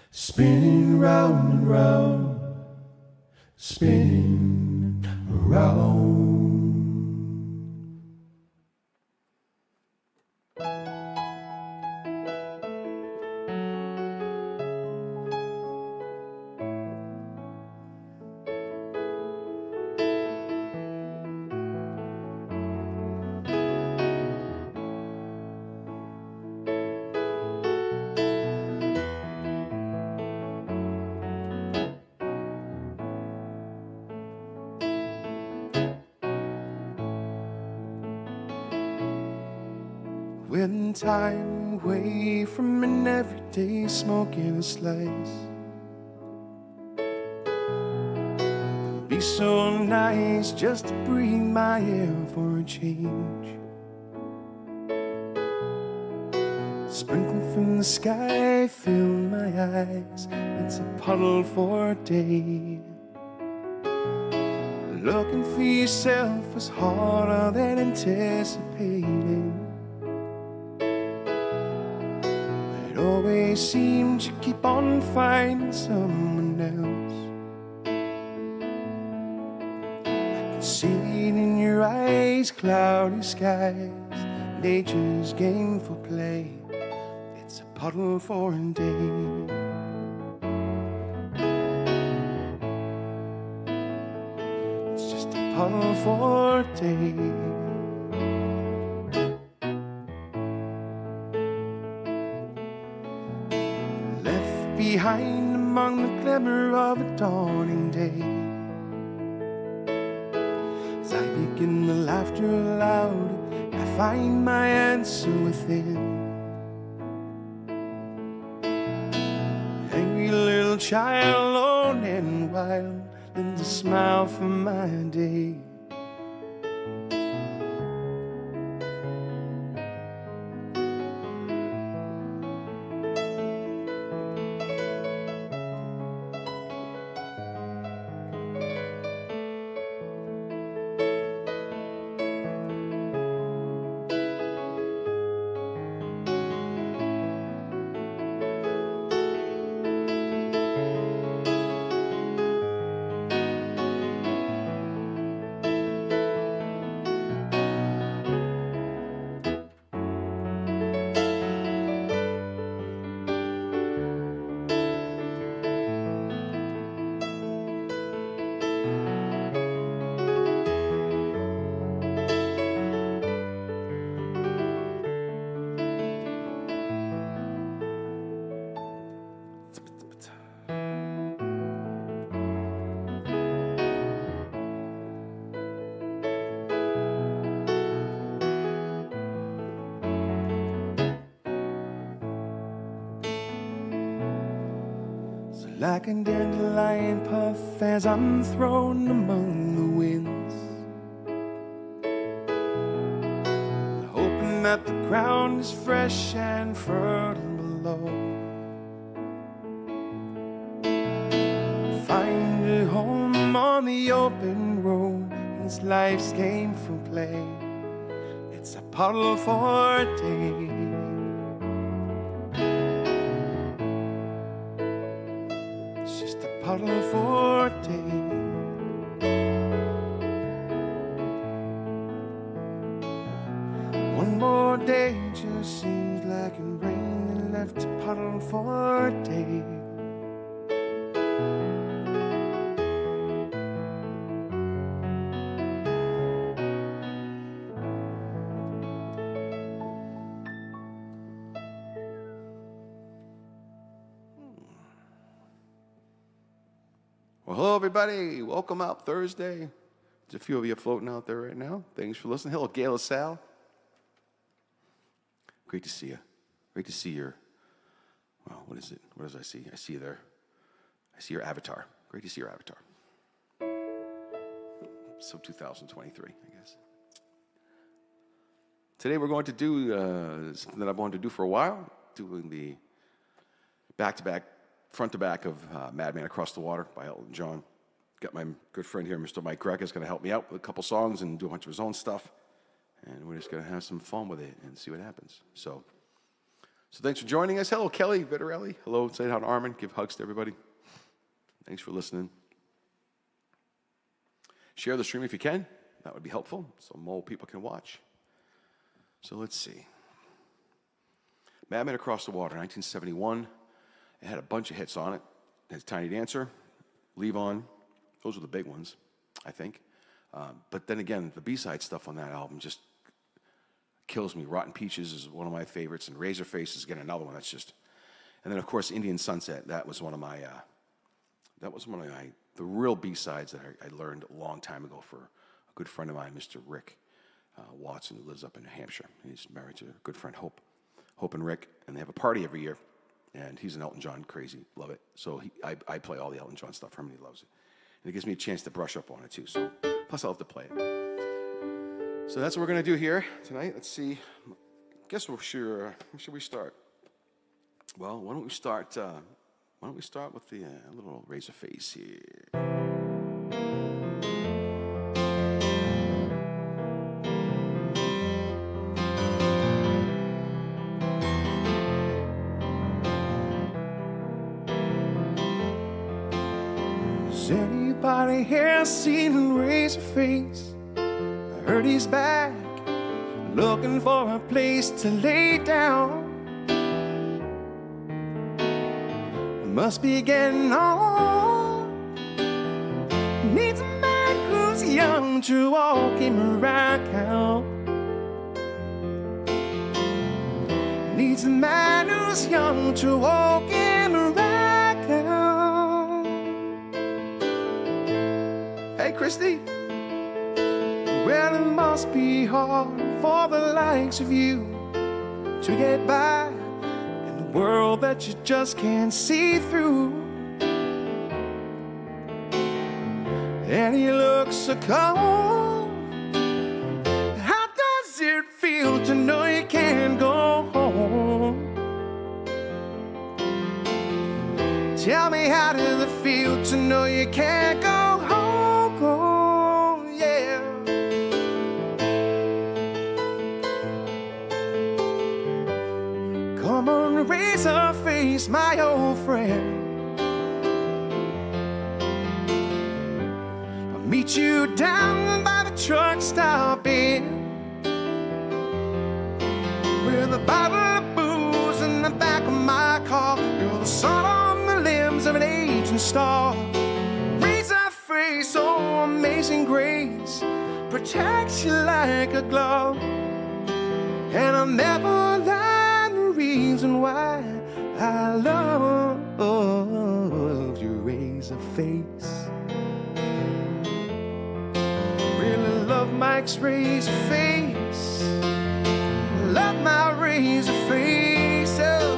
Spinning round and round, spinning around. When time away from an everyday smoking a slice, it'd be so nice just to breathe my air for a change. Sprinkle from the sky, fill my eyes, it's a puddle for a day. Looking for yourself was harder than anticipating. It always seemed you keep on finding someone else. I can see it in your eyes, cloudy skies, nature's game for play. It's a puddle for a day. It's just a puddle for a day. Behind among the glimmer of a dawning day, as I begin the laughter aloud, I find my answer within. Angry little child, alone and wild, lends a smile for my day. Like a dandelion puff as I'm thrown among the winds, hoping that the ground is fresh and fertile below. Find a home on the open road, it's life's game for play. It's a puddle for a day. Puddle for a day. One more day just seems like it rained and left a puddle for a day. Well, hello, everybody. Welcome out Thursday. There's a few of you floating out there right now. Thanks for listening. Hello, Gail Sal. Great to see you. Great to see your, well, what is it? What does I see? I see you there. I see your avatar. Great to see your avatar. So 2023, I guess. Today we're going to do something that I've wanted to do for a while, doing the back-to-back front to back of Madman Across the Water by Elton John. Got my good friend here, Mr. m.greca, is going to help me out with a couple songs and do a bunch of his own stuff. And we're just going to have some fun with it and see what happens. So So thanks for joining us. Hello, Kelly Vittorelli. Hello, say hi to Armin. Give hugs to everybody. Thanks for listening. Share the stream if you can. That would be helpful so more people can watch. So let's see. Madman Across the Water, 1971. It had a bunch of hits on it. It has Tiny Dancer, Levon. Those were the big ones, I think. But then again, the B-side stuff on that album just kills me. Rotten Peaches is one of my favorites, and Razorface is again another one that's just. And then of course Indian Sunset. That was one of my. The real B-sides that I learned a long time ago for a good friend of mine, Mr. Rick Watson, who lives up in New Hampshire. He's married to a good friend, Hope and Rick, and they have a party every year. And he's an Elton John crazy, love it. So I play all the Elton John stuff for him, and he loves it. And it gives me a chance to brush up on it too. So plus I'll have to play it. So that's what we're going to do here tonight. Let's see. I guess where should we start? Well, why don't we start with the little Razorface here. Has anybody here seen Razorface? I heard he's back, looking for a place to lay down. Must be getting on. Needs a man who's young to walk him around. Needs a man who's young to walk him around. Hey, Christy. Well, it must be hard for the likes of you to get by in a world that you just can't see through. And he looks so cold. How does it feel to know you can't go home? Tell me, how does it feel to know you can't go home? Yeah. Come on, Razorface, my old friend. I'll meet you down by the truck stop in, with a bottle of booze in the back of my car. You're the sun on the limbs of an aging star. Razorface, oh amazing grace, protects you like a glove. And I'll never lie, the reason why I love your Razorface. Really love Mike's Razorface. Love my Razorface. Oh.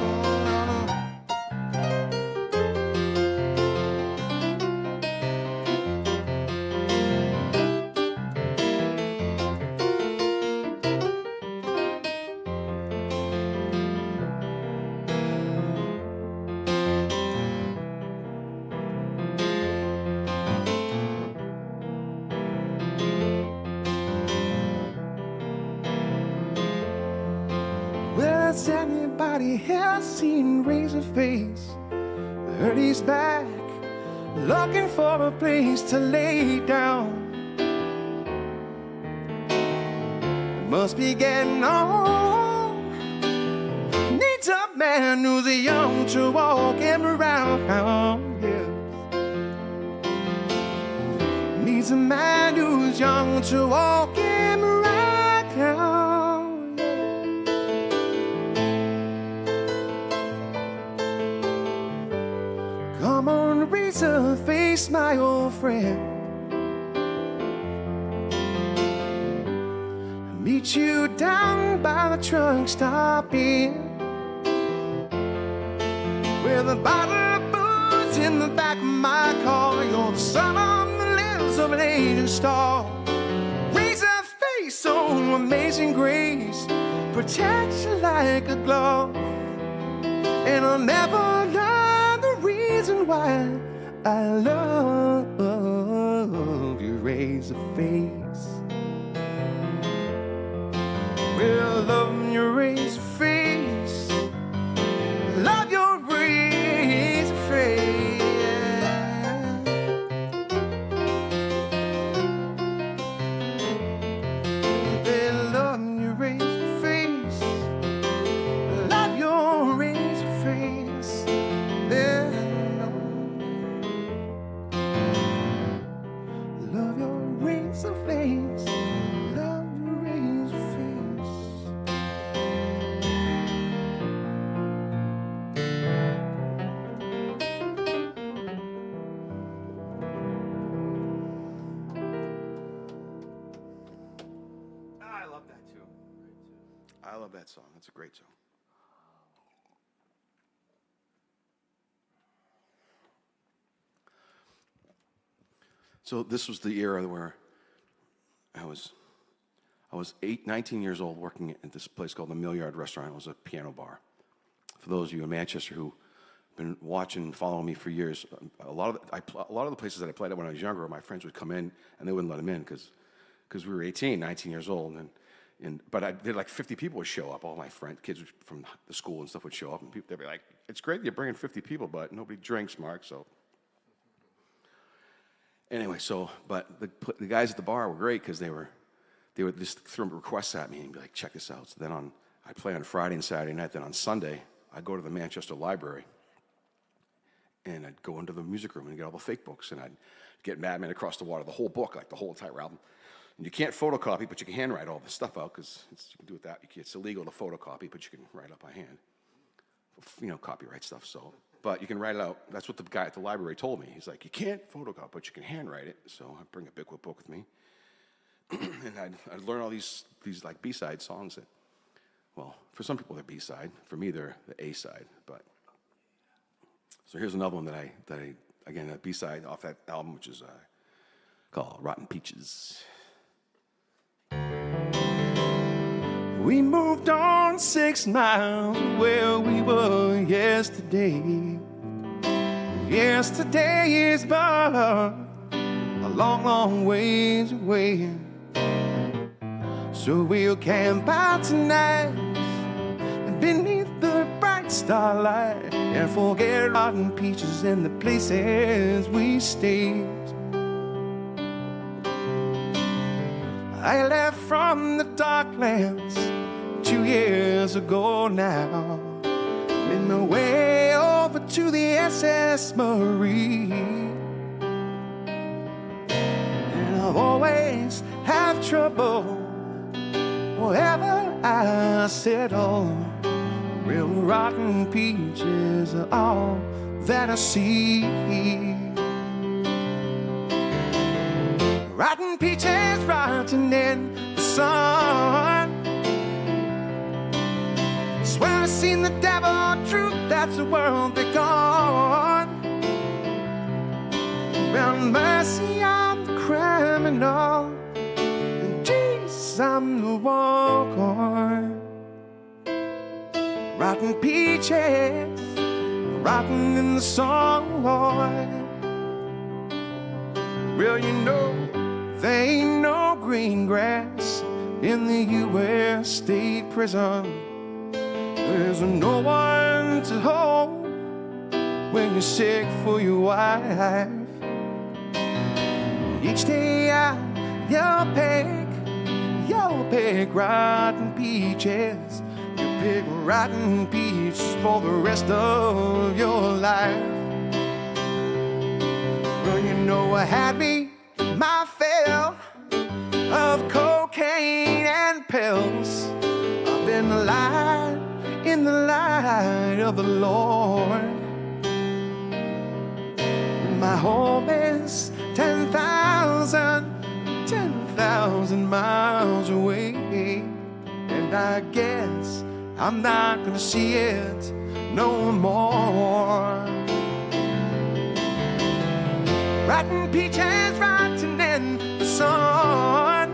Has anybody here seen Razorface? I heard he's back, looking for a place to lay down. Must be getting on. Needs a man who's young to walk him around. Yes. Needs a man who's young to walk him around. Come on, Razorface, my old friend. I'll meet you down by the truck stop in, with a bottle of booze in the back of my car. You're the sun on the limbs of an aging star. Razorface, oh amazing grace, protects you like a glove. And I'll never lie, the reason why I love your Razorface. Well, I love your Razorface. love that too. I love that song. That's a great song. So this was the era where I was 19 years old, working at this place called the Mill Yard Restaurant. It was a piano bar. For those of you in Manchester who have been watching and following me for years, a lot of the places that I played at when I was younger, my friends would come in and they wouldn't let them in because we were 18, 19 years old, but like 50 people would show up. All my kids from the school and stuff would show up, and they'd be like, "It's great you're bringing 50 people, but nobody drinks, Mark." So anyway, but the guys at the bar were great because they would just throw requests at me and be like, "Check this out." So then I'd play on Friday and Saturday night. Then on Sunday, I'd go to the Manchester Library and I'd go into the music room and get all the fake books, and I'd get Madman Across the Water, the whole book, like the whole entire album. And you can't photocopy, but you can handwrite all this stuff out because you can do it that. It's illegal to photocopy, but you can write up by hand. Copyright stuff. So, but you can write it out. That's what the guy at the library told me. He's like, "You can't photocopy, but you can handwrite it." So I'd bring a big book with me, and I'd learn all these like B-side songs that, well, for some people they're B-side. For me, they're the A-side. But so here's another one that I again, a B-side off that album, which is called "Rotten Peaches." We moved on 6 miles where we were yesterday. Yesterday is but a long, long ways away. So we'll camp out tonight beneath the bright starlight and forget rotten peaches and the places we stayed. I left from the dark lands 2 years ago now. Made my way over to the SS Marie, and I've always had trouble wherever I settle. Real rotten peaches are all that I see. Rotten peaches rotting in the sun. Swear I've seen the devil, truth, that's the world they're gone. Well, mercy on the criminal, and Jesus, I'm the walk-on. Rotten peaches, rotten in the song, Lord. Well, there ain't no green grass in the U.S. State Prison. There's no one to hold when you're sick for your wife. Each day you'll pick rotten peaches. You pick rotten peaches for the rest of your life. Well, I had me my fill of cocaine and pills. I've been alive in the light of the Lord. My home is 10,000 miles away, and I guess I'm not gonna see it no more. Rotten peaches rotting in the sun.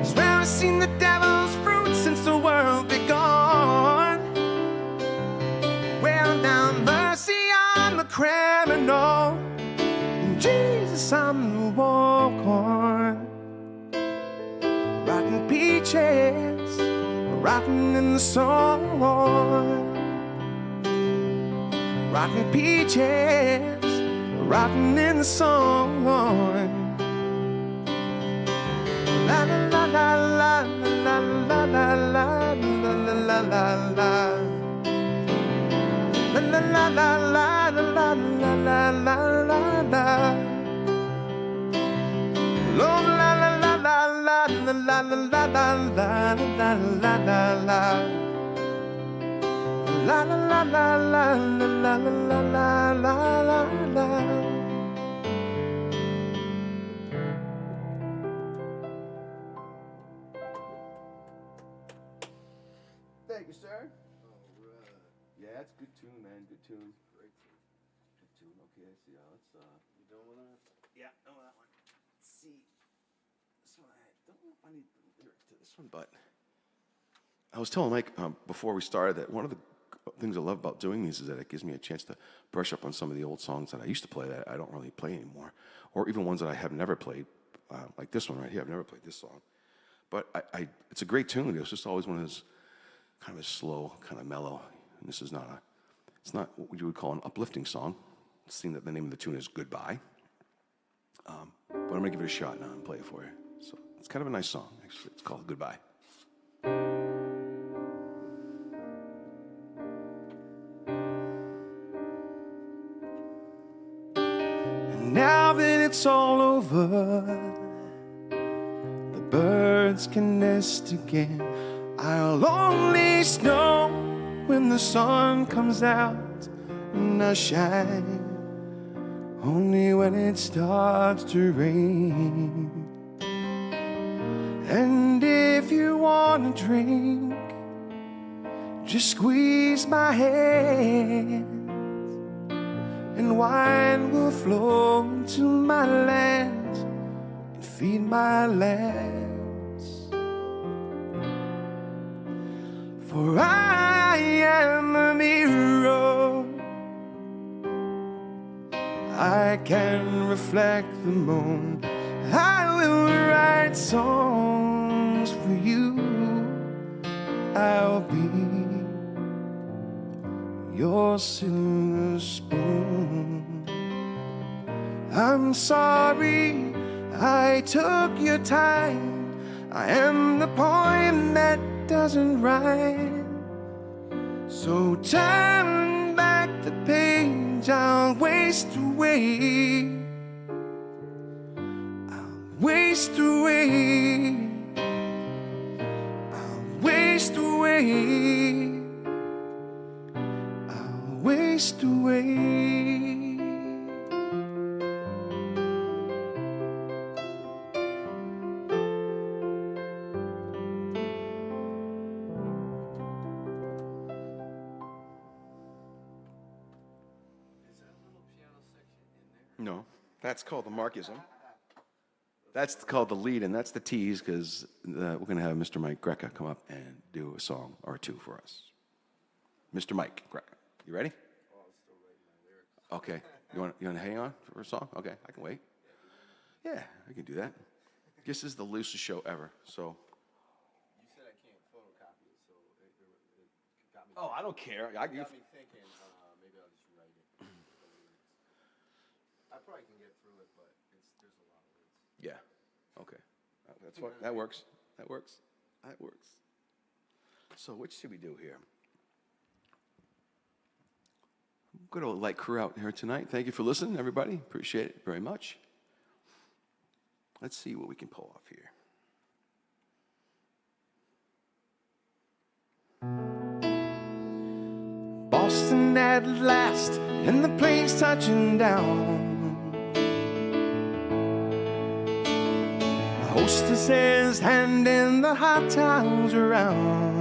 Swear I've seen the devil's fruit since the world begun. Well, now mercy on the criminal, and Jesus, I'm the walk-on. Rotten peaches, rotten in the sun. Rotten peaches, rotten in the sun. La la la la la la la la la la la la la. La la la la la la la la la la. La la la la la la la la la la la la la. La la la la la la la la la la la. you, sir. Yeah, it's a good tune, man. Good tune. Great tune. Good tune. Okay, I see. Let's. You done with that? Yeah, done with that one. Let's see. This one, I don't know if I need the lyrics to this one, but I was telling Mike before we started that one of the things I love about doing these is that it gives me a chance to brush up on some of the old songs that I used to play that I don't really play anymore, or even ones that I have never played, like this one right here. I've never played this song, but it's a great tune. It was just always one of those kind of a slow, kind of mellow. And this is it's not what you would call an uplifting song. Seeing that the name of the tune is Goodbye, but I'm gonna give it a shot now and play it for you. So it's kind of a nice song, actually. It's called Goodbye. Now that it's all over, the birds can nest again. I'll only snow when the sun comes out, and I shine only when it starts to rain. And if you want a drink, just squeeze my hand, and wine will flow into my land and feed my lambs. For I am a mirror, I can reflect the moon. I will write songs for you. I'll be your silver spoon. I'm sorry I took your time. I am the poem that doesn't rhyme. So turn back the page, I'll waste away. I'll waste away. I'll waste away. Waste away. No, that's called the Markism. That's called the lead, and that's the tease, because we're going to have Mr. m.greca come up and do a song or two for us. Mr. m.greca. You ready? Oh, I was still writing my lyrics. Okay. You want to hang on for a song? Okay, I can wait. Yeah, I can do that. This is the loosest show ever, so. You said I can't photocopy it, so it got me. Oh, I don't care. Got me thinking. Maybe I'll just write it. I probably can get through it, but there's a lot of words. Yeah. Okay. That's what. That works. That works. That works. So, what should we do here? Good old light crew out here tonight. Thank you for listening, everybody. Appreciate it very much. Let's see what we can pull off here. Boston at last, and the plane's touching down. The hostess is handing the hot towels around.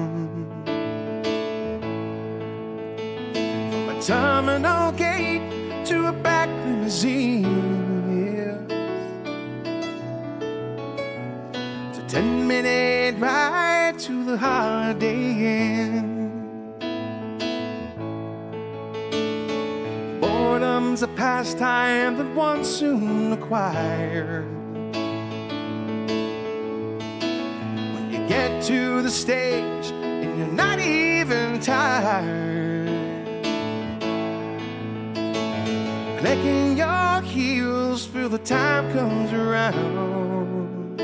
Terminal gate to a back limousine, yes. It's a 10-minute ride to the Holiday Inn. Boredom's a pastime that one soon acquired. When you get to the stage and you're not even tired, clicking your heels till the time comes around to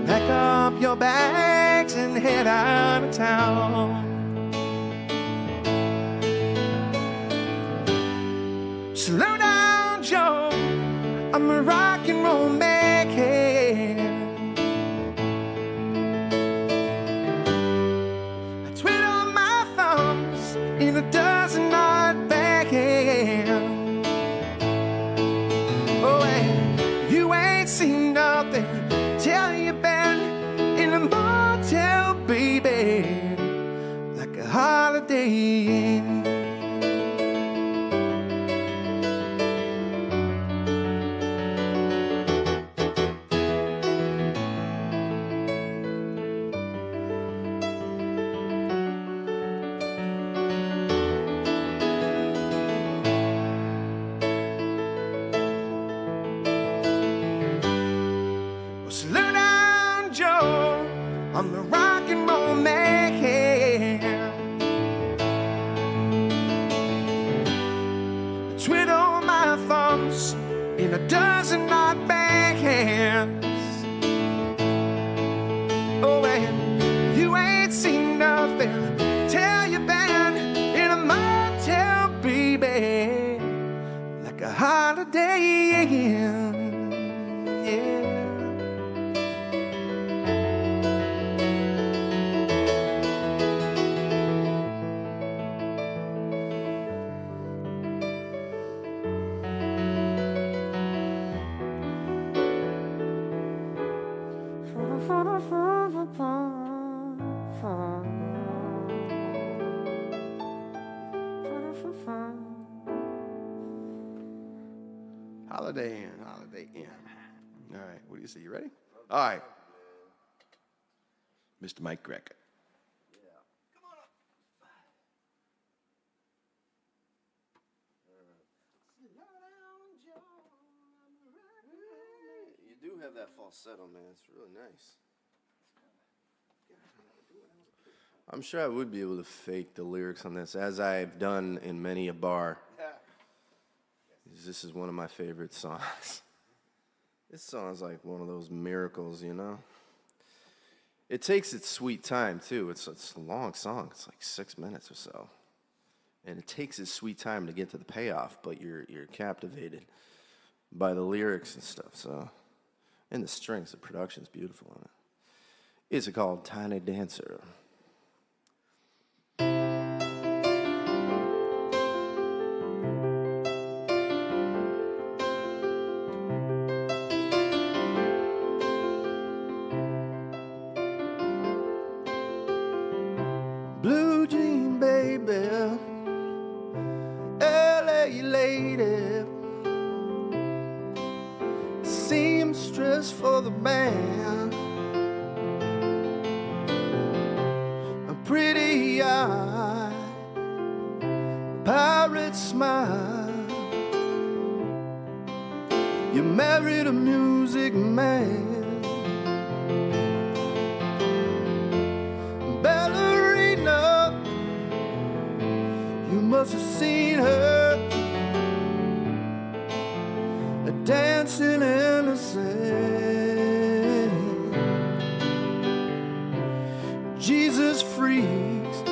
pack up your bags and head out of town. Slow down, Joe, I'm a rock and roll man. I twiddle my thumbs in a dozen odd band. Oh, and you ain't seen nothing till you've been in a motel Inn. Slow down, Joe, I'm the rock and roll man. I twiddle my thumbs in a dozen odd bands. Oh, and you ain't seen nothing till you've been in a motel, baby, like a Holiday Inn. Yeah. Holiday Inn, Holiday Inn. All right, what do you say? You ready? All right. Mr. m.Greca. You do have that falsetto, man. It's really nice. I'm sure I would be able to fake the lyrics on this, as I've done in many a bar. This is one of my favorite songs. This song's like one of those miracles, you know? It takes its sweet time, too. It's a long song. It's like 6 minutes or so. And it takes its sweet time to get to the payoff, but you're captivated by the lyrics and stuff, so. And the strings, the production's beautiful on it. It's called Tiny Dancer. Blue jean baby, LA lady, seamstress for the band, a pretty eye, pirate smile. You married a music man. You must have seen her dancing in the sand. Jesus freaks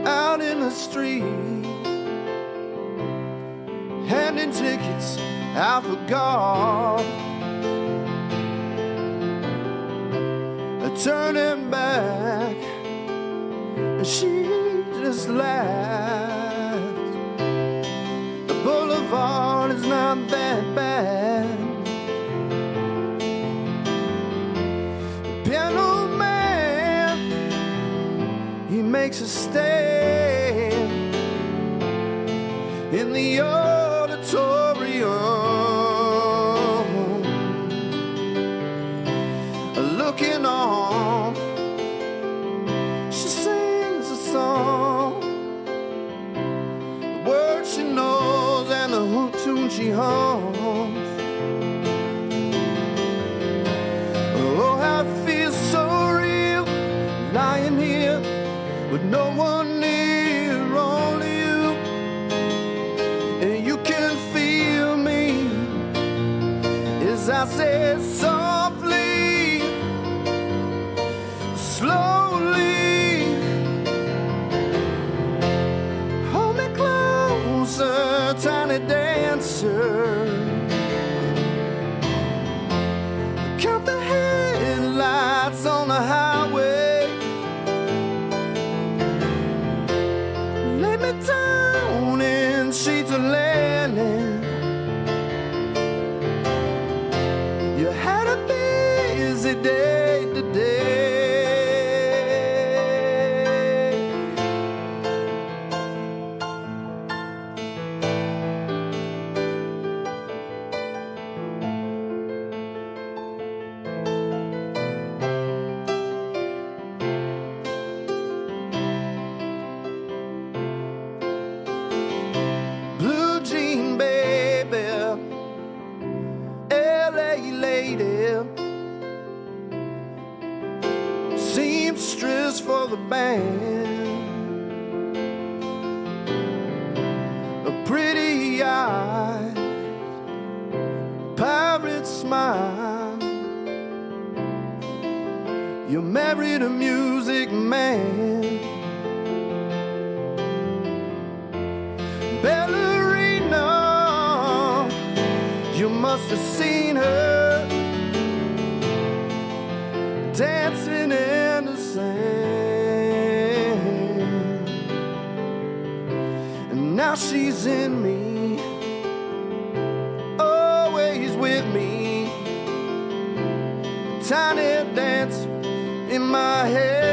out in the street, handing tickets out for God, turning back, and she just laughed. The boulevard is not that bad. Piano man, he makes a stand in the auditorium, looking on. She sings a song, the words she knows and the tune she hums. Oh, how it feels so real, lying here with no one near, only you. And you can feel me as I say softly, slowly. Hold me closer, tiny dancer. Count the headlights on the highway. Lay me down in sheets of linen. You had a busy day today. LA lady, seamstress for the band, a pretty eyes, pirate smile. You married a music man, ballerina. You must have seen her dancing in the sand, and now she's in me, always with me, tiny dance in my head.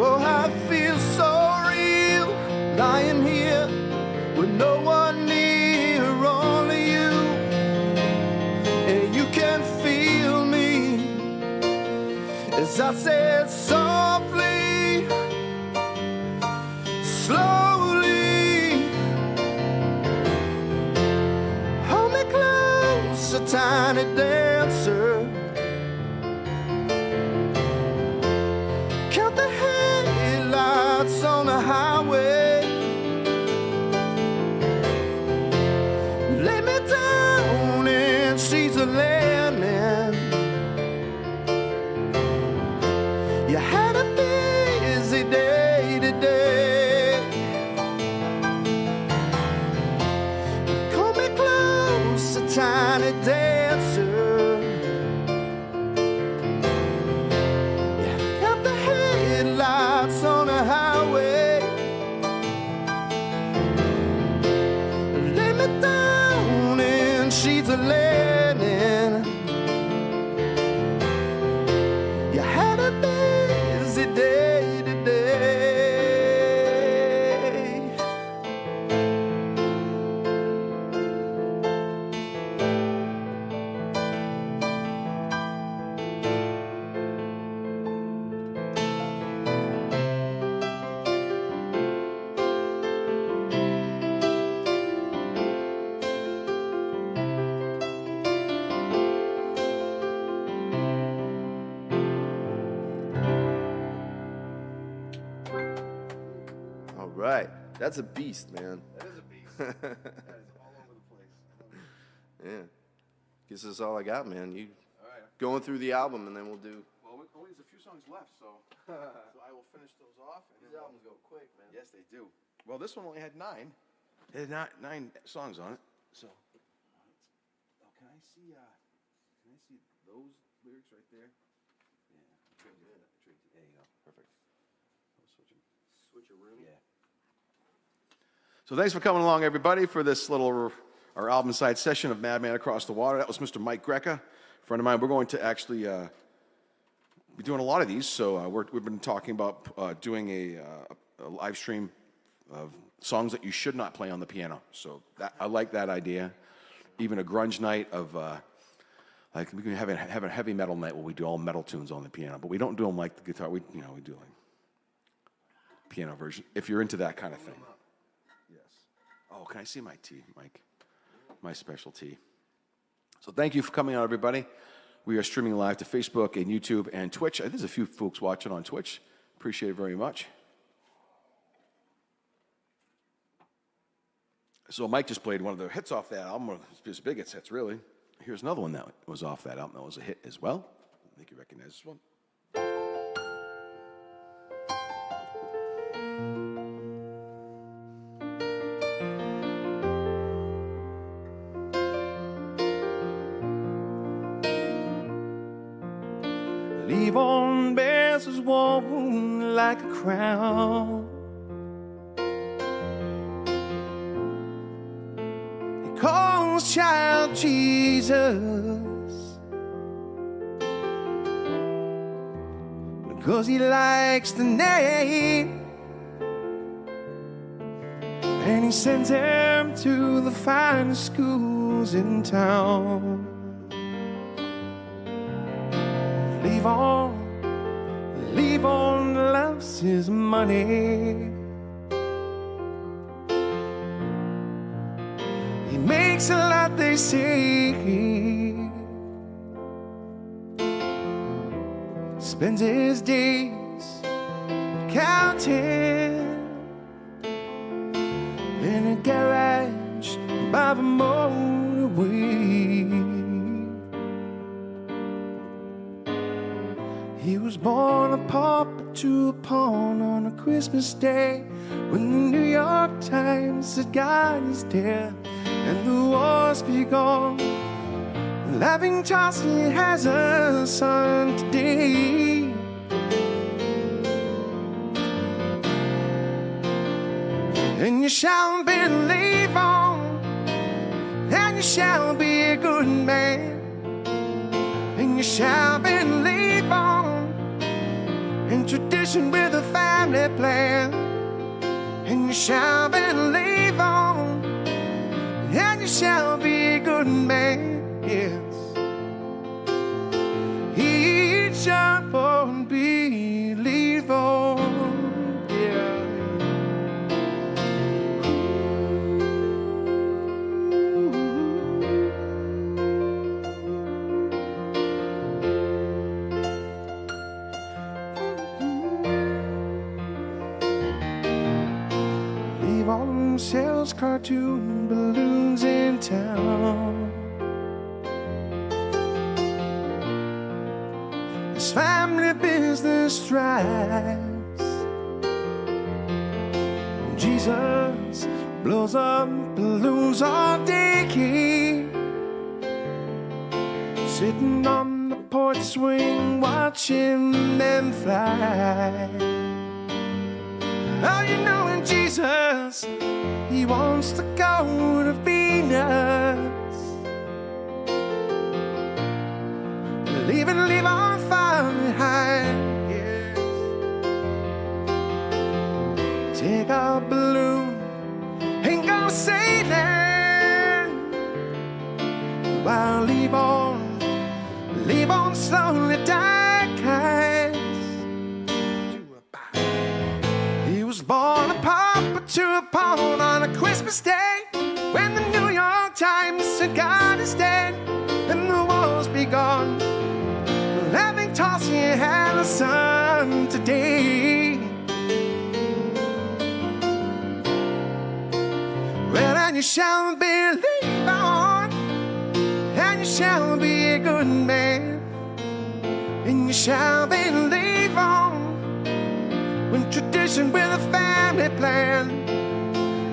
Oh, I feel so real, lying here with no one near, only you, and you can feel me as I said softly, slowly, hold me close, a tiny dancer. Count the headlights on the highway. Lay me down and she's a landing. You had a busy day today. Call me close, a tiny dancer. You got the headlights on the highway. Lay me down and she's a landing. You had a busy day today. All right, that's a beast, man. That is a beast. That is all over the place. Yeah, guess that's all I got, man. You All right. going through the album, and then we'll do. Well, only there's a few songs left, so I will finish those off. And These albums go quick, man. Yes, they do. Well, this one only had 9. It had nine songs on it. So, oh, can I see those lyrics right there? Yeah. There you go. Perfect. I'll switch them. Switch a room. Yeah. So thanks for coming along, everybody, for this little our album side session of Madman Across the Water. That was Mr. m.greca, a friend of mine. We're going to actually be doing a lot of these. So we've been talking about doing a live stream of songs that you should not play on the piano. So I like that idea. Even a grunge night of like we can have a heavy metal night where we do all metal tunes on the piano, but we don't do them like the guitar. We do like piano version. If you're into that kind of thing. Yes. Oh, can I see my tea, Mike? My special tea. So thank you for coming out, everybody. We are streaming live to Facebook and YouTube and Twitch. There's a few folks watching on Twitch. Appreciate it very much. So Mike just played one of the hits off that album, one of his biggest hits, really. Here's another one that was off that album that was a hit as well. I think you recognize this one. Levon bears his wound like a crown. He calls child Jesus because he likes the name, and he sends him to the finest schools in town. Levon loves his money. He makes a lot, they say. Spends his days counting in a garage by the motorway. He was born a pauper to a pawn on a Christmas day, when the New York Times said God is dead and the war's begun. Laughing Chaucer has a son today. And you shall believe on, and you shall be a good man, and you shall believe on, in tradition with a family plan, and you shall believe on, and you shall be a good man. Yes, he shall believe on. Yeah. Levon sells cartoon balloons in town. His family business thrives. Jesus blows up balloons all day, sitting on the porch swing watching them fly. Oh, you know, in Jesus, he wants to go to Venus, leaving Levon far behind. Yes. Take a balloon and go sailing, while Levon slowly dies. He was born a pauper to a pawn on a Christmas day, when the New York Times said God is dead and the war's begun. Laughing Tossier had a son today. Well, and you shall believe on, and you shall be a good man, and you shall believe on, when tradition with a family plan,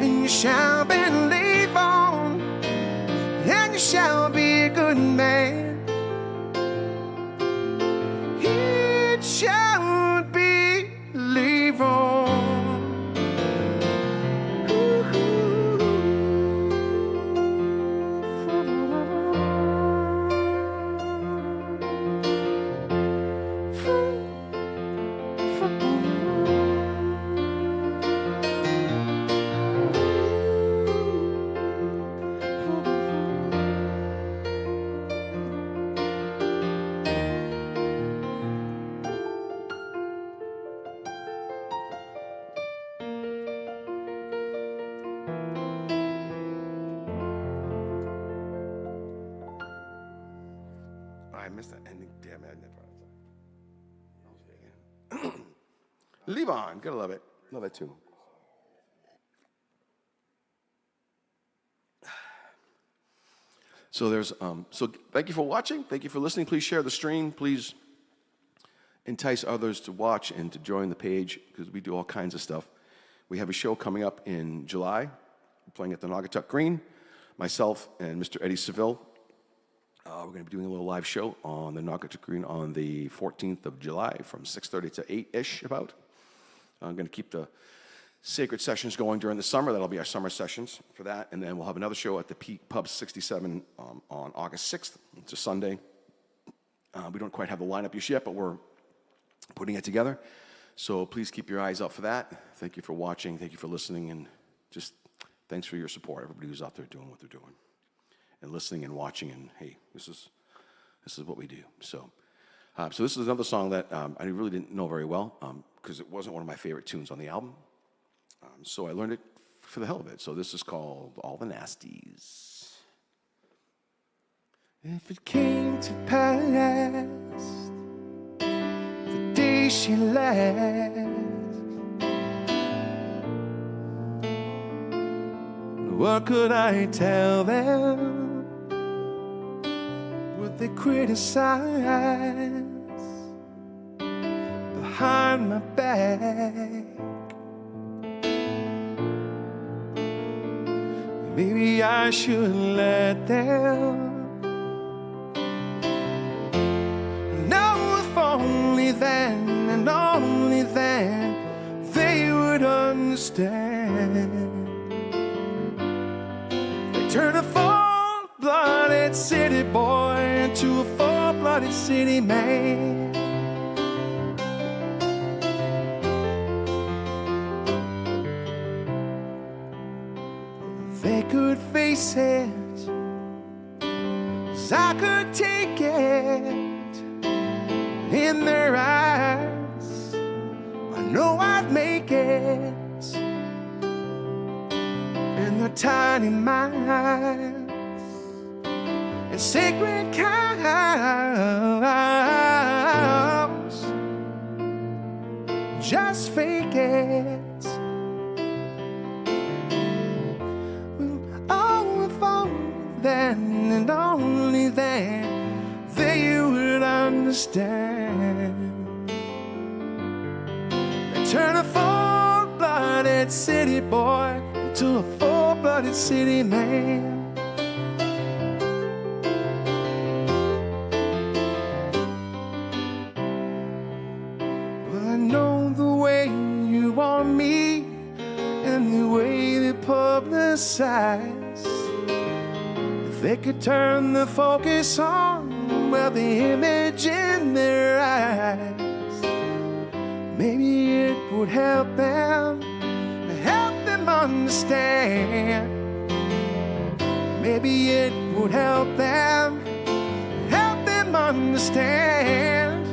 and you shall believe on, and you shall be a good man. It shall believe on. I missed that ending. Damn it. Levon, gotta love it. Love it too. So there's so thank you for watching. Thank you for listening. Please share the stream. Please entice others to watch and to join the page, because we do all kinds of stuff. We have a show coming up in July. We're playing at the Naugatuck Green. Myself and Mr. Eddie Seville. We're going to be doing a little live show on the Naugatuck Green on the 14th of July from 6:30 to 8-ish about. I'm going to keep the sacred sessions going during the summer. That'll be our summer sessions for that. And then we'll have another show at the Peak Pub 67 on August 6th. It's a Sunday. We don't quite have the lineup just yet, but we're putting it together. So please keep your eyes out for that. Thank you for watching. Thank you for listening. And just thanks for your support, everybody who's out there doing what they're doing and listening and watching. And hey, this is what we do. So So this is another song that I really didn't know very well because it wasn't one of my favorite tunes on the album. So I learned it for the hell of it. So this is called All the Nasties. If it came to pass the day she left, what could I tell them? Would they criticize behind my back? Maybe I should let them know if only then and only then they would understand. They turn a full-blooded city boy into a full-blooded city man. They could face it, 'cause I could take it in their eyes. I know I'd make it in their tiny minds and sacred cows. Just fake it. Then and only then they would understand. They turn a full-blooded city boy into a full-blooded city man. Well, I know the way you want me and the way they publicize. They could turn the focus on, well, the image in their eyes. Maybe it would help them understand. Maybe it would help them understand.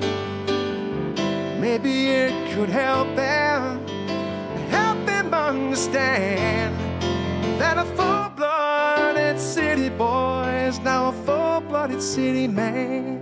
Maybe it could help them understand that a full-blooded city boy is now a full-blooded city man.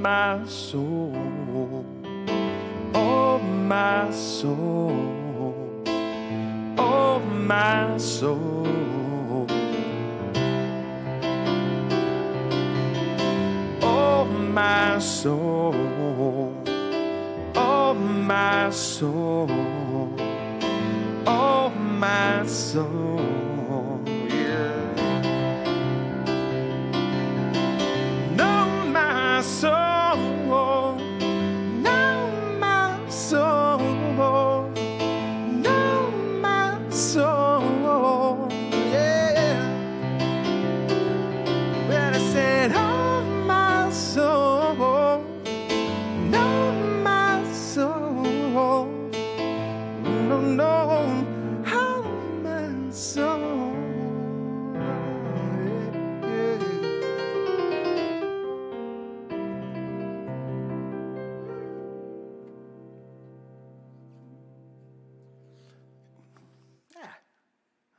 My soul, oh my soul, oh my soul, oh my soul, oh my soul, oh my soul, yeah. No, my soul.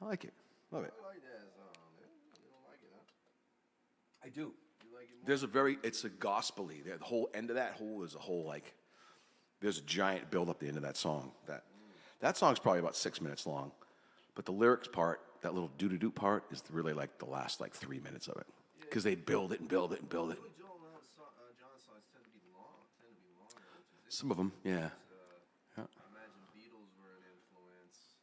I like it. Love it. I like that song. You don't like it, huh? I do. You like it more? It's a gospel-y. The whole end of that whole is a whole, like, there's a giant build up at the end of that song. That song's probably about 6 minutes long. But the lyrics part, that little doo-doo-doo part, is really like the last, like, 3 minutes of it. Because they build it and build it and build it. John's songs tend to be long. Some of them, yeah. I imagine Beatles were an influence,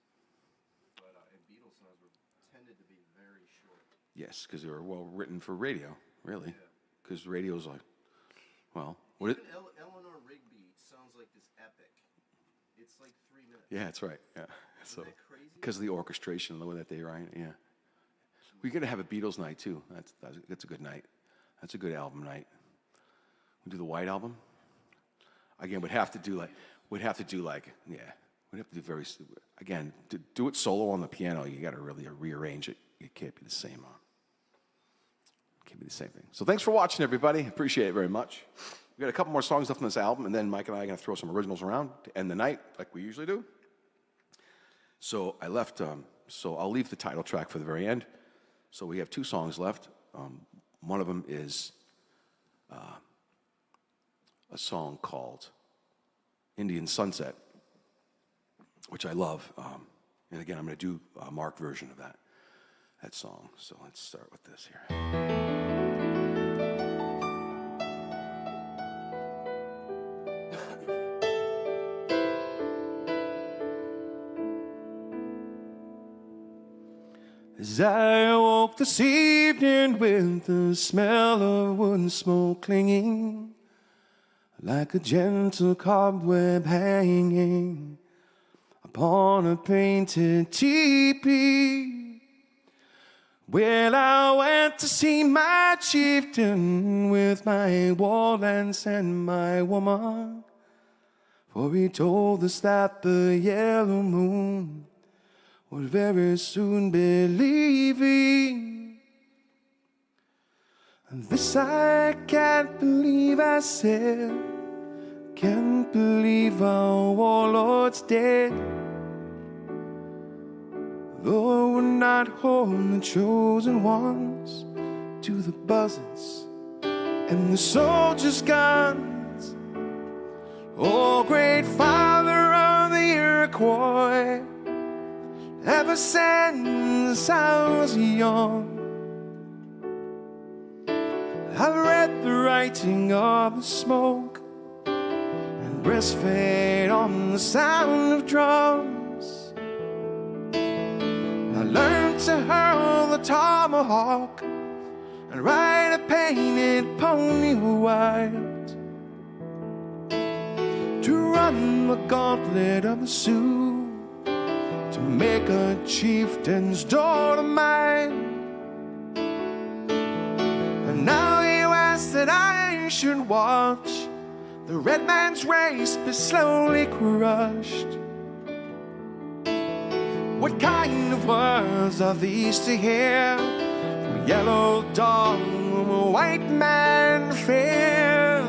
but and Beatles songs tended to be very short. Yes, because they were well written for radio, really. Because radio's like, well, what it? Eleanor Rigby sounds like this epic. It's like 3 minutes. Yeah, that's right. Yeah, so that crazy? because of the orchestration, the way that they write. Yeah, we're gonna have a Beatles night too. That's a good night. That's a good album night. We do the White Album. Again, we'd have to do like we'd have to do very again to do it solo on the piano. You got to really rearrange it. It can't be the same. Can't be the same thing. So thanks for watching, everybody. Appreciate it very much. We got a couple more songs left on this album, and then Mike and I are going to throw some originals around to end the night, like we usually do. So I left. So I'll leave the title track for the very end. So we have 2 songs left. One of them is a song called Indian Sunset, which I love. And again, I'm going to do a Mark version of that song. So let's start with this here. As I woke this evening with the smell of wood and smoke clinging, like a gentle cobweb hanging upon a painted teepee. Well, I went to see my chieftain with my war lance and my woman, for he told us that the yellow moon would very soon be leaving. And this I can't believe, I said, can't believe our warlord's dead. Though we're not holding the chosen ones to the buzzards and the soldiers' guns. Oh, great father of the Iroquois, ever since I was young, I've read the writing of the smoke and breastfed on the sound of drums. I learned to hurl the tomahawk and ride a painted pony wild, to run the gauntlet of the Sioux, to make a chieftain's daughter mine. And now you ask that I should watch the red man's race be slowly crushed. What kind of words are these to hear from a yellow dog whom a white man fears?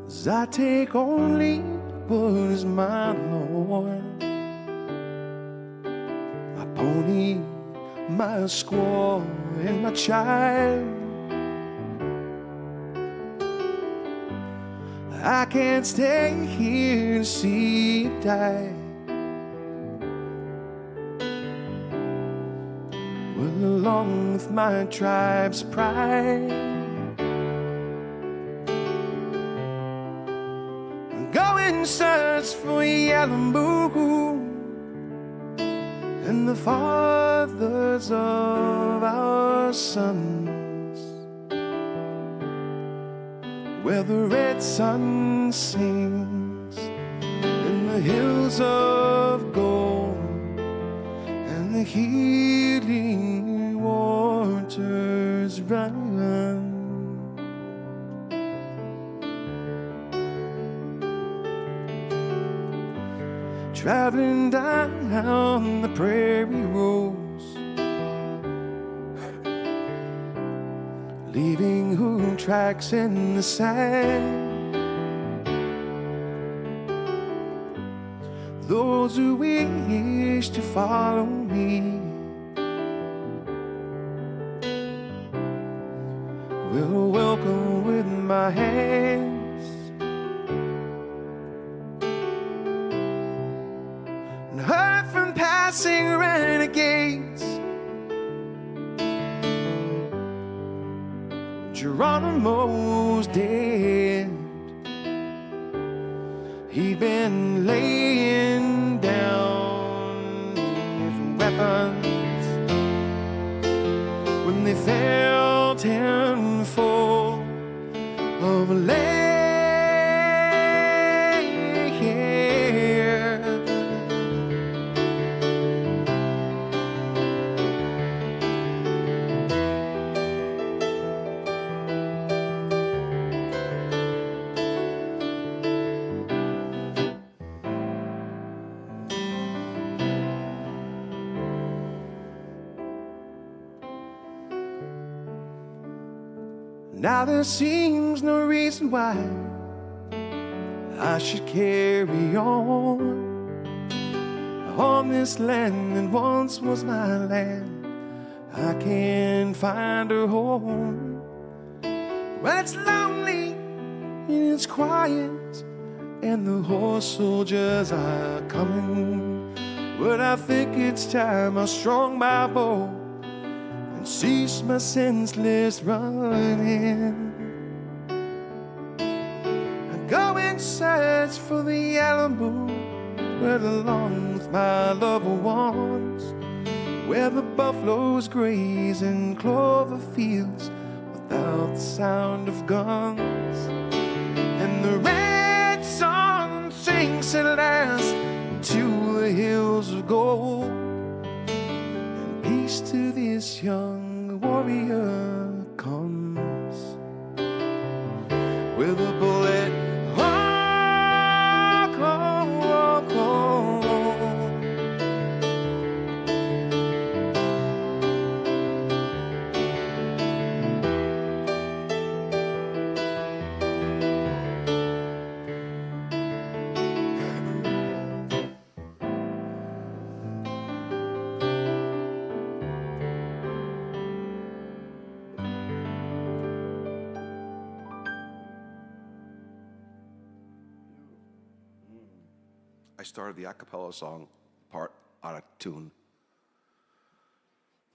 As I take only what is mine, Lord, my pony, my squaw, and my child. I can't stay here to see you die. Well, along with my tribe's pride, go and search for yellow moon and the fathers of our sons, where the red sun sings in the hills of gold and the healing waters run. Traveling down the prairie roads, leaving hoof tracks in the sand. Those who wish to follow me will welcome with my hands and hurt from passing renegades. Geronimo's dead. He'd been laying down his weapons when they felt him fall of a leg. Now there seems no reason why I should carry on this land that once was my land. I can't find a home. Well, it's lonely and it's quiet, and the horse soldiers are coming. But I think it's time I strung my bow and cease my senseless running. I go in search for the yellow moon, where along with my loved ones, where the buffaloes graze in clover fields without the sound of guns, and the red sun sinks at last to the hills of gold. Peace to this young warrior comes with a bullet. I started the a cappella song part out of tune.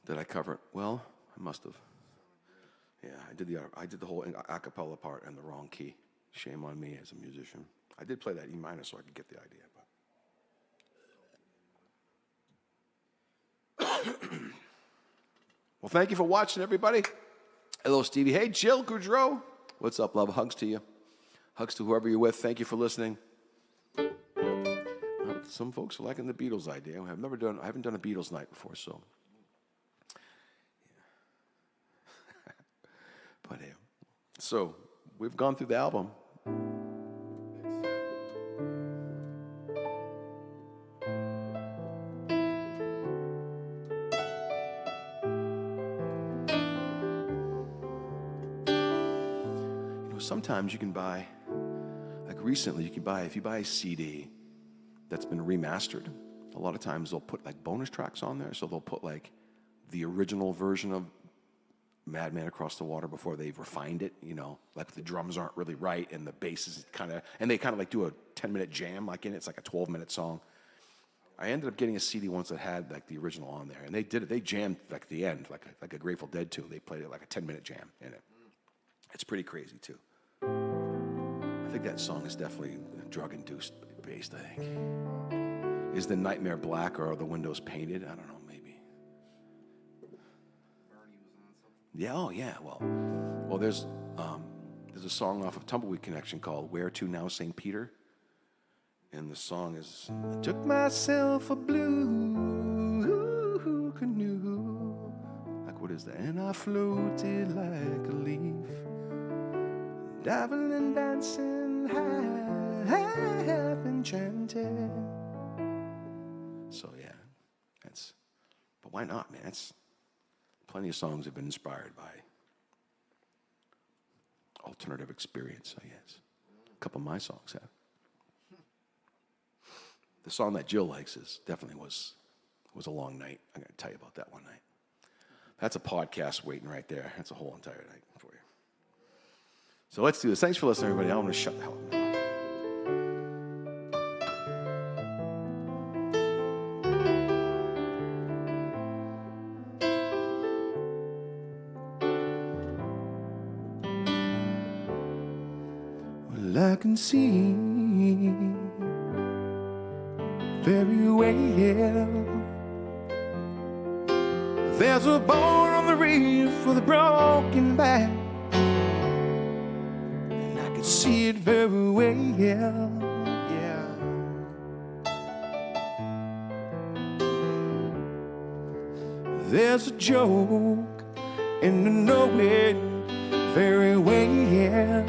Did I cover it? Well, I must have. Yeah, I did the whole a cappella part in the wrong key. Shame on me as a musician. I did play that E minor so I could get the idea. But well, thank you for watching, everybody. Hello, Stevie. Hey, Jill Goudreau. What's up, love? Hugs to you. Hugs to whoever you're with. Thank you for listening. Some folks are liking the Beatles idea. I haven't done a Beatles night before, so. Yeah. But yeah. So we've gone through the album. You know, sometimes you can buy, like recently, if you buy a CD that's been remastered, a lot of times they'll put like bonus tracks on there. So they'll put like the original version of Madman Across the Water before they've refined it, you know, like the drums aren't really right and the bass is and they kind of like do a 10-minute jam like in it. It's like a 12-minute song. I ended up getting a CD once that had like the original on there, and they jammed like the end, like a Grateful Dead tune. They played it like a 10-minute jam in it. It's pretty crazy too. I think that song is definitely drug-induced based, I think. Is the Nightmare black or are the windows painted? I don't know, maybe. Yeah, oh yeah, well there's a song off of Tumbleweed Connection called Where To Now St. Peter? And the song is, I took myself a blue canoe. Like, what is that? And I floated like a leaf, diving and dancing half enchanted. So yeah, but why not, man? Plenty of songs have been inspired by alternative experience, I guess. A couple of my songs have. The song that Jill likes definitely was a long night. I'm going to tell you about that one night. That's a podcast waiting right there. That's a whole entire night for you. So let's do this. Thanks for listening, everybody. I'm going to shut the hell up now. Well, I can see very well. There's a boat on the reef with a broken back, and I can see it very well. Yeah. There's a joke, and I know it very well.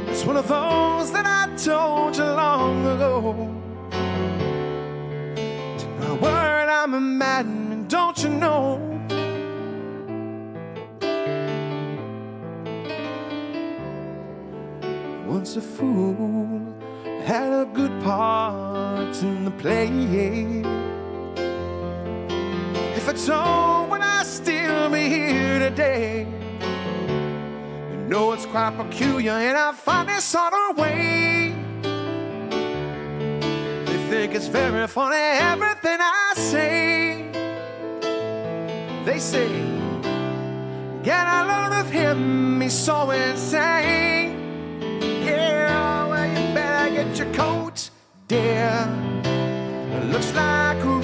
It's one of those that I told you long ago. Take my word, I'm a madman, don't you know? Once a fool had a good part in the play. If I told, would I still be here today? No, it's quite peculiar, and I find this sort of way. They think it's very funny, everything I say. They say, get a load of him, he's so insane. Yeah, well, you better get your coat, dear. It looks like a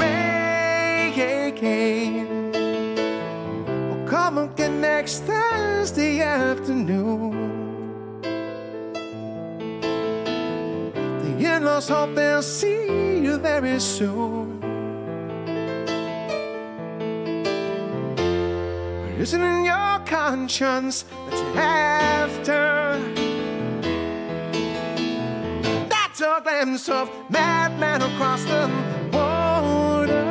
hurricane. Well, come again next Thursday afternoon. The in-laws hope they'll see you very soon. But isn't it in your conscience that you're after? That's a glimpse of Madman across the water.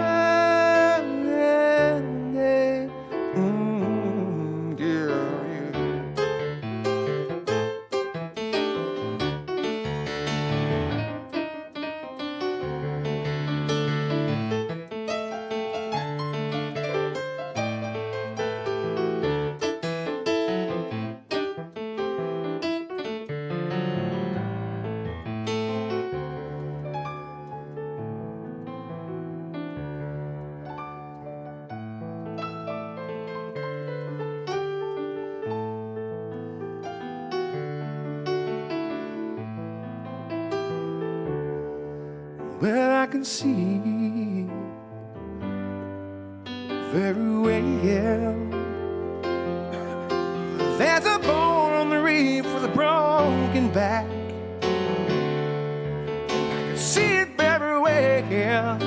Well, I can see very well. There's a boat on the reef with a broken back. I can see it very well.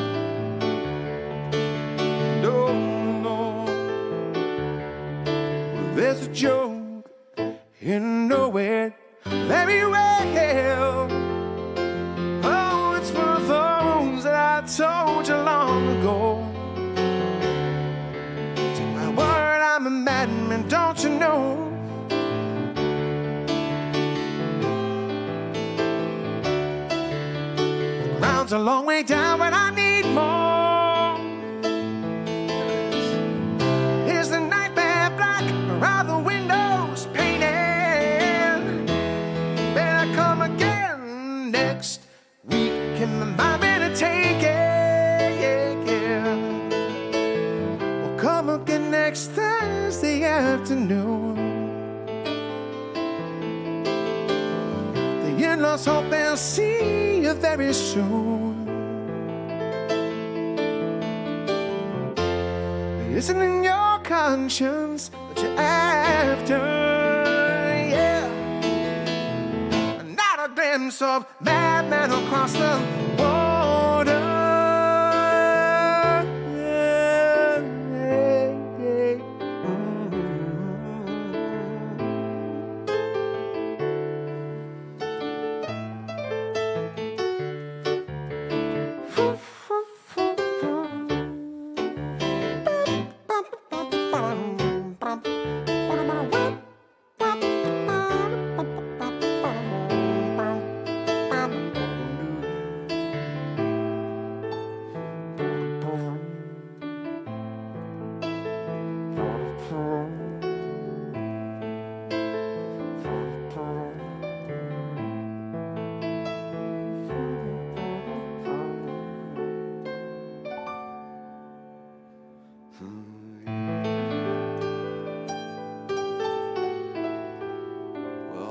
No, no. There's a joke, you know it very well. I told you long ago. Take my word, I'm a madman, don't you know? The ground's a long way down, but I need more. Is the nightmare black around the windows painted? Better come again next week and the take it, yeah. Well, come again next Thursday afternoon. The in-laws hope they'll see you very soon. Isn't in your conscience that you're after, yeah. Not a glimpse of Madman across the water.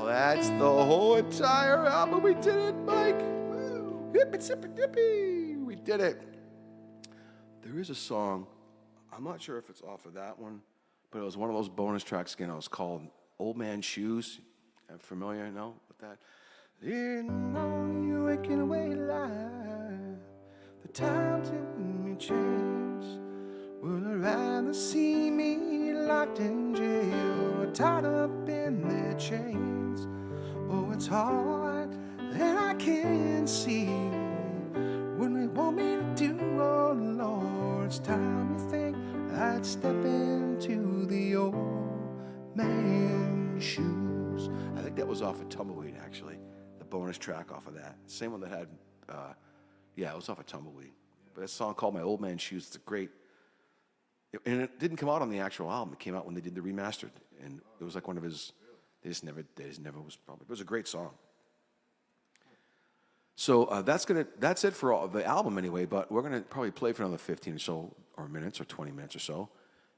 That's the whole entire album. We did it, Mike. Hippy-sippy-dippy. We did it. There is a song, I'm not sure if it's off of that one, but it was one of those bonus tracks again. It was called Old Man Shoes. Familiar, no, with that? Didn't know you waking away alive. The time to me change. Would I rather see me locked in jail or tied up in their chains? Oh, it's hard that I can't see what they want me to do. Oh, Lord, it's time you think I'd step into the old man's shoes. I think that was off of Tumbleweed, actually. The bonus track off of that. Same one that had, it was off of Tumbleweed. But a song called My Old Man's Shoes. It's a great, and it didn't come out on the actual album. It came out when they did the remastered. And it was like one of his, they just never was probably, it was a great song. So that's it for all, the album anyway, but we're gonna probably play for another 15 or so, or minutes, or 20 minutes or so.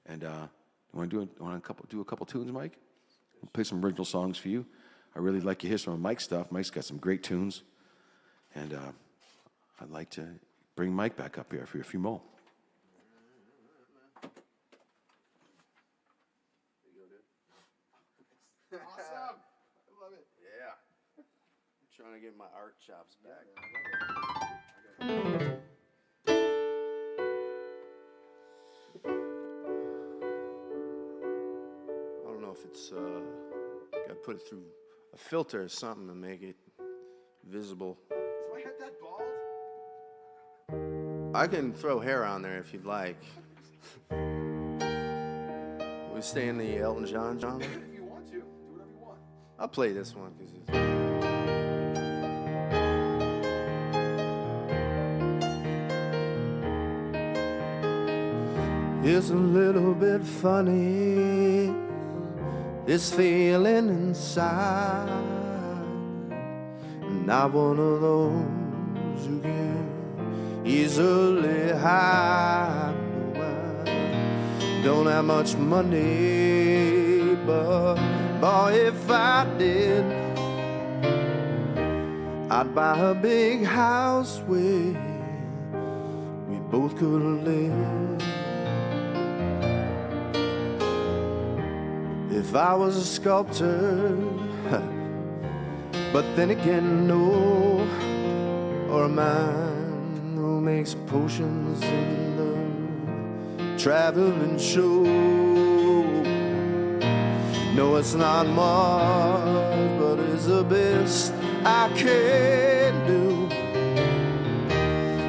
And you wanna do a couple tunes, Mike? We'll play some original songs for you. I really like to hear some of Mike's stuff. Mike's got some great tunes. And I'd like to bring Mike back up here for a few more. Awesome. I love it. Yeah. I'm trying to get my art chops back. I don't know if it's got to put it through a filter or something to make it visible. Is my head that bald? I can throw hair on there if you'd like. We stay in the Elton John genre. If you want to, do whatever you want. I'll play this one because it's. It's a little bit funny, this feeling inside. Not one of those who can easily hide. Don't have much money, but boy, if I did, I'd buy a big house where we both could live. If I was a sculptor, but then again, no, or a man who makes potions in the traveling show. No, it's not much, but it's the best I can do.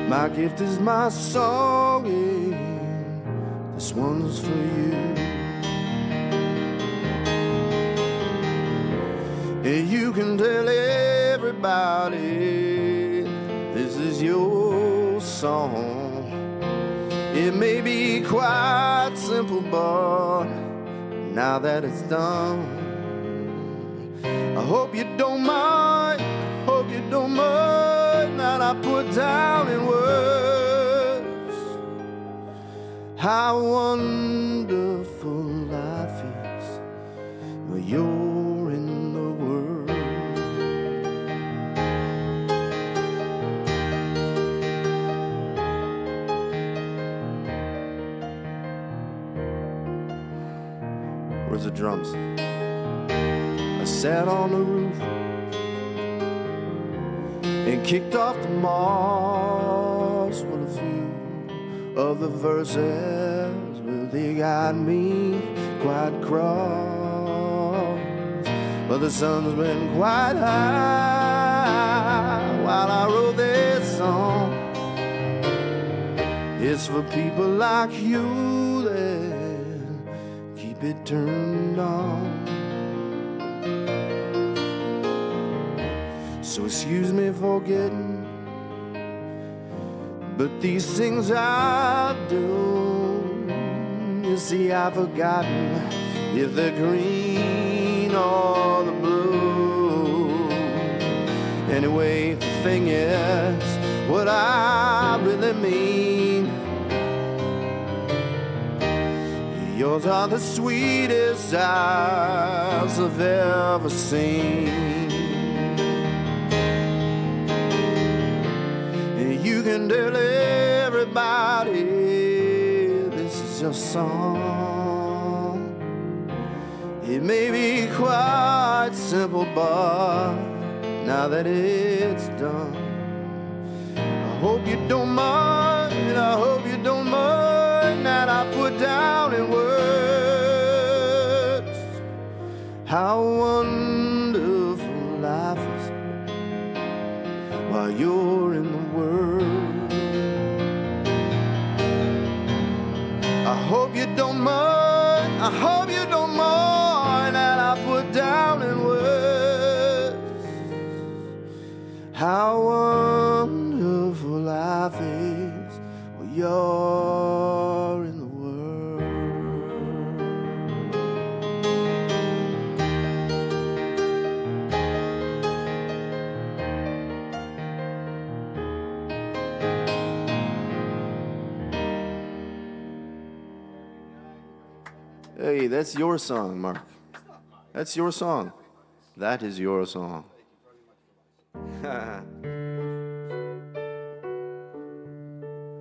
My gift is my song, and this one's for you. And you can tell everybody this is your song. It may be quite simple, but now that it's done, I hope you don't mind, that I put down in words how wonderful life is when you're in the world. Where's the drums? I sat on the roof and kicked off the moss with a few of the verses. Well, they got me quite cross, but the sun's been quite high while I wrote this song. It's for people like you that keep it turned on. So excuse me for getting, but these things I do, you see, I've forgotten if they're green or the blue. Anyway, the thing is, what I really mean, yours are the sweetest eyes I've ever seen. And you can tell everybody this is your song. It may be quite simple, but now that it's done, I hope you don't mind, I hope you don't mind that I put down in words how wonderful life is while you're in the world. I hope you don't mind, I hope you don't mind that I put down in words how wonderful life is while you're in the world. Hey, that's your song, Mark. That's your song. That is your song.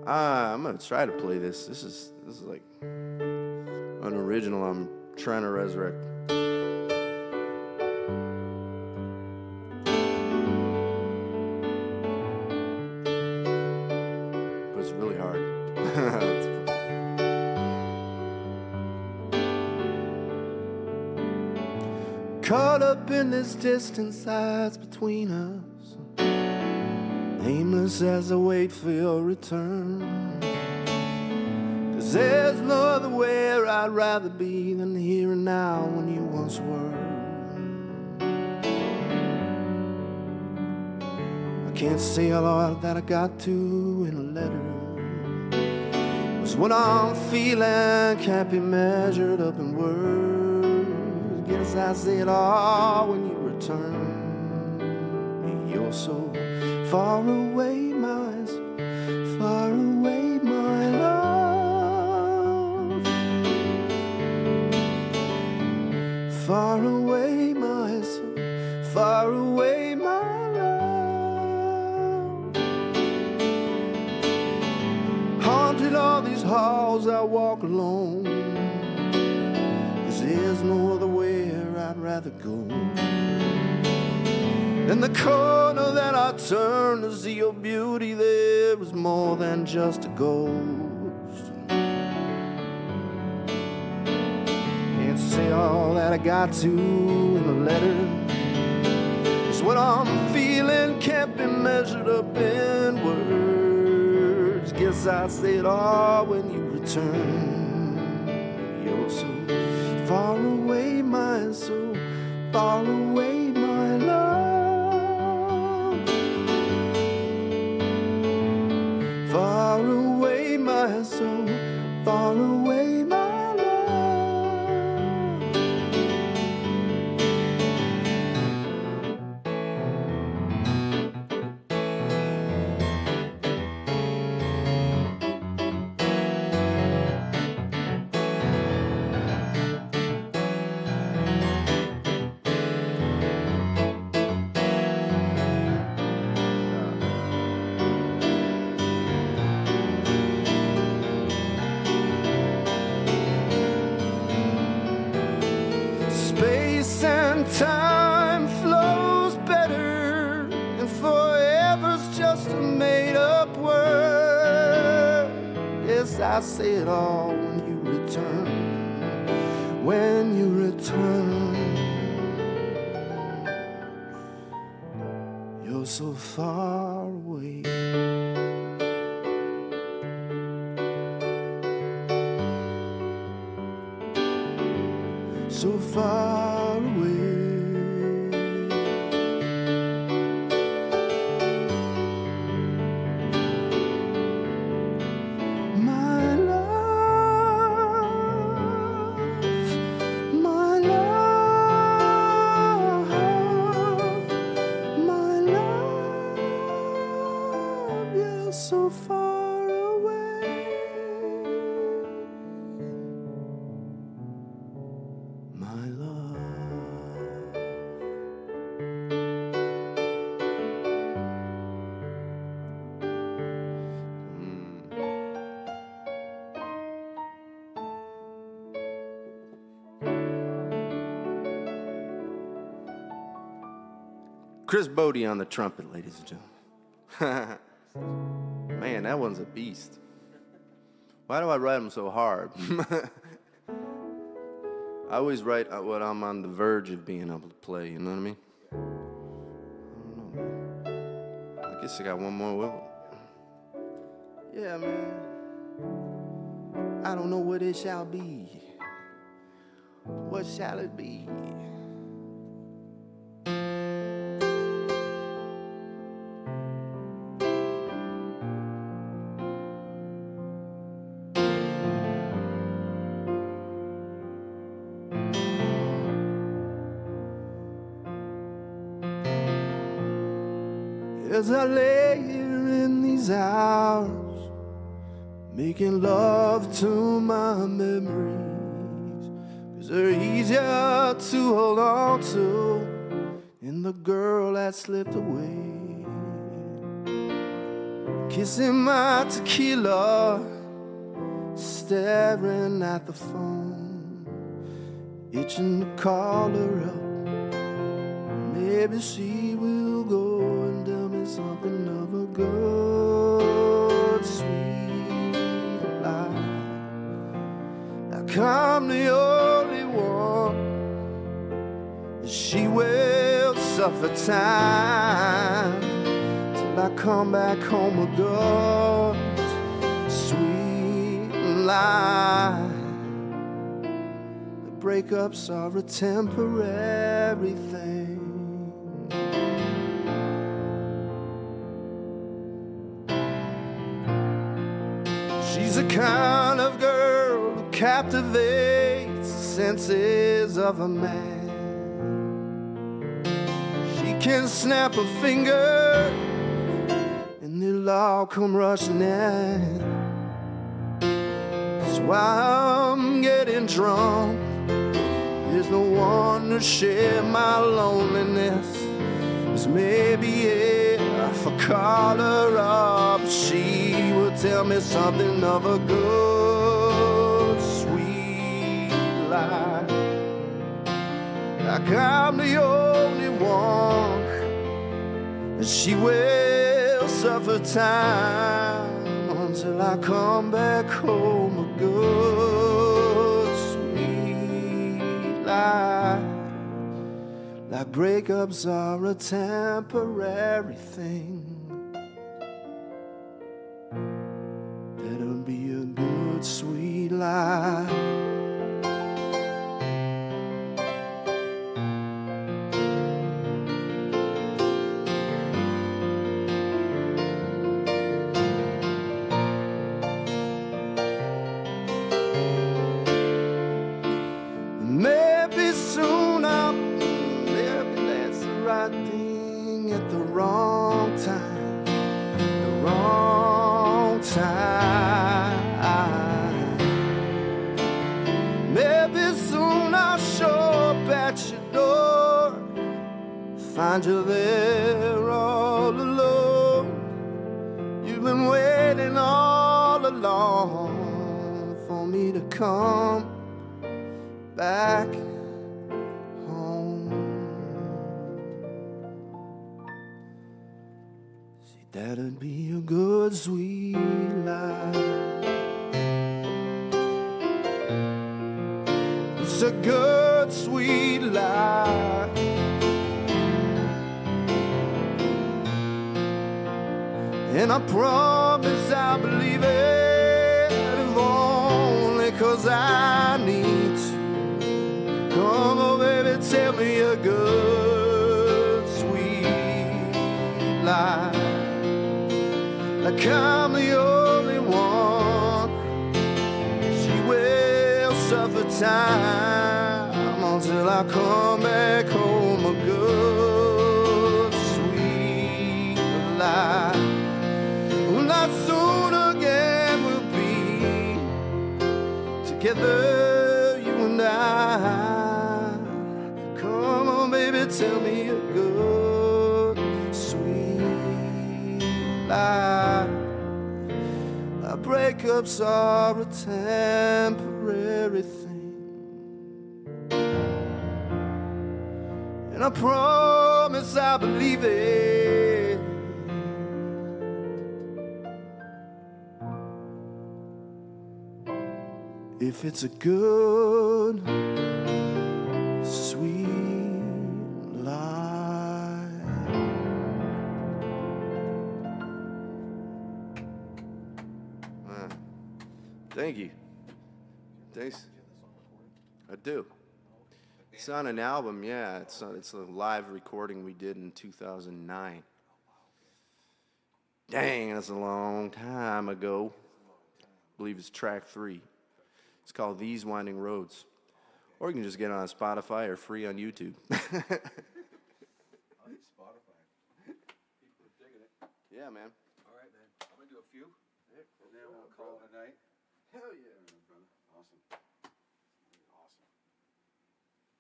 I'm gonna try to play this. This is like an original I'm trying to resurrect. But it's really hard. Caught up in this distance that's between us, aimless as I wait for your return. 'Cause there's no other where I'd rather be than here and now when you once were. I can't say a lot that I got to in a letter, 'cause what I'm feeling can't be measured up in words. Guess I say it all when you return. You're so far away, my soul, far away, my love. Far away, my soul, far away, my love. Haunted all these halls I walk alone, 'cause there's no other where I'd rather go. In the corner that I turn to see your beauty, there was more than just a ghost. Can't say all that I got to in a letter, 'cause what I'm feeling can't be measured up in words. Guess I say it all when you return. You're so far away, my soul, far away, my love. Far away, my soul, far away, my time flows better, and forever's just a made-up word. Yes, I say it all when you return. When you return, you're so far away. So far away. So far away, my love. Chris Bodie on the trumpet, ladies and gentlemen. Man, that one's a beast. Why do I write them so hard? I always write what I'm on the verge of being able to play, you know what I mean? I don't know. I guess I got one more with it. Yeah, man. I don't know what it shall be. What shall it be? As I lay here in these hours, making love to my memories, 'cause they're easier to hold on to in the girl that slipped away. Kissing my tequila, staring at the phone, itching to call her up. Maybe she will go and tell me something of a good, sweet life. Like I'm the only one, and she will suffer time till I come back home a good, sweet life. The breakups are a temporary thing. She's the kind of girl who captivates the senses of a man. She can snap a finger and they'll all come rushing in. That's why I'm getting drunk. There's no one to share my loneliness. 'Cause maybe if I call her up, she would tell me something of a good, sweet life. Like I'm the only one, and she will suffer time until I come back home a good, sweet life. Like breakups are a temporary thing. That'll be a good, sweet life. Maybe soon I'll right thing at the wrong time, the wrong time. Maybe soon I'll show up at your door, find you there all alone. You've been waiting all along for me to come back. That'd be a good, sweet life. It's a good, sweet life. And I promise I'll believe it, if only 'cause I need to. Come on, baby, tell me a good, sweet life. Like I'm the only one, she will suffer time until I come back home a good, sweet life. Well, not soon again we'll be together, you and I. Come on, baby, tell me a good, sweet life. Our breakups are a temporary thing. and I promise I believe it. If it's a good, sweet lie. Thank you. Thanks. I do. It's on an album, yeah. It's a live recording we did in 2009. Dang, that's a long time ago. I believe it's track 3. It's called These Winding Roads. Or you can just get it on Spotify or free on YouTube. Spotify. People are digging it. Yeah, man. All right, man. I'm going to do a few, and then we'll call it a night. Hell yeah. Brother. Awesome. Awesome.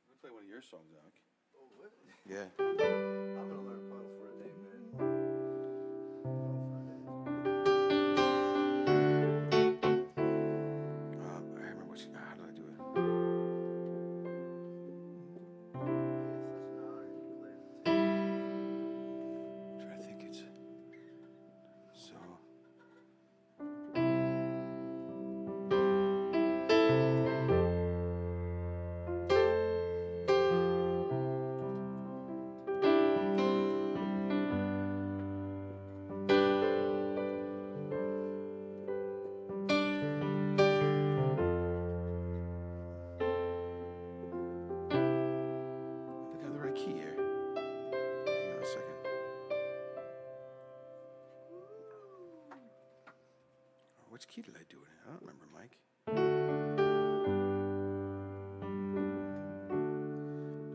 I'm going to play one of your songs, Alec. Oh, what? Yeah. I'm going to learn Puddle for a day, man. I remember how do I do it? I'm trying to think it's so. Key here. Hang on a second. Which key did I do it in? I don't remember, Mike. I'm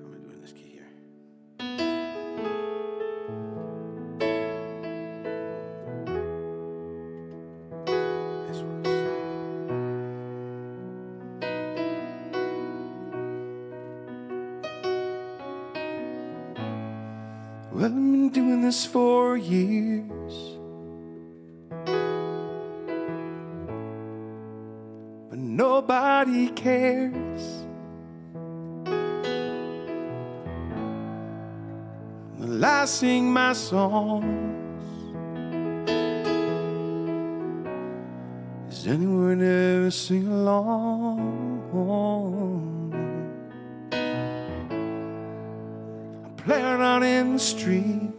going to do it in this key here. This one. Well, I've been doing this for years, but nobody cares. Well, I sing my songs. Does anyone ever sing along? Playing out in the street,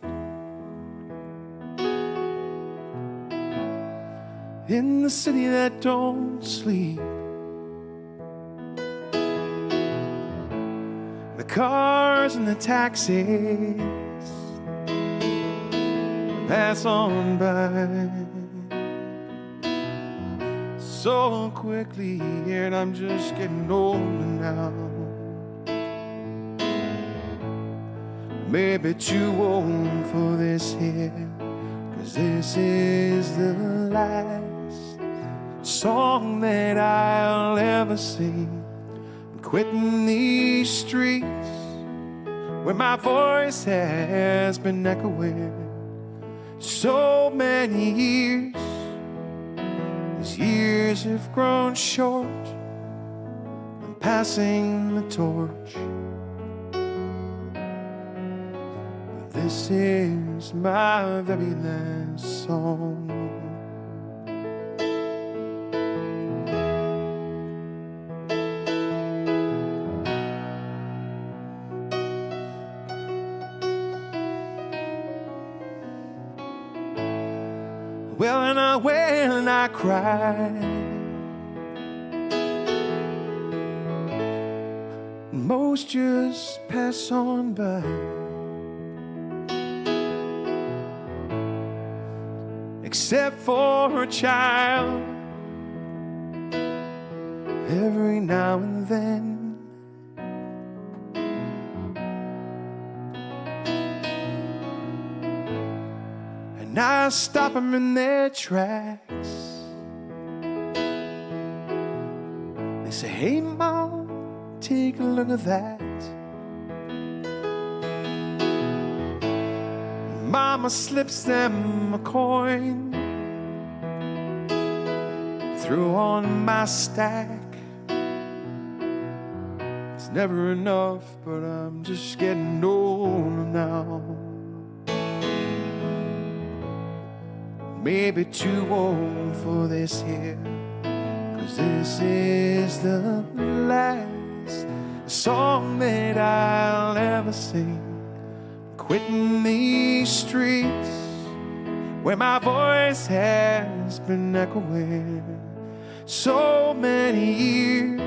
in the city that don't sleep. The cars and the taxis pass on by so quickly, and I'm just getting older now. Maybe too old for this here, 'cause this is the last song that I'll ever sing. I'm quitting these streets where my voice has been echoing so many years. These years have grown short. I'm passing the torch. This is my very last song. Well, and I wail and I cry. Most just pass on by. Except for a child, every now and then. And I stop them in their tracks. They say, hey Mom, take a look at that. Mama slips them a coin, threw on my stack. It's never enough, but I'm just getting older now. Maybe too old for this here, 'cause this is the last song that I'll ever sing. Quitting these streets where my voice has been echoing so many years.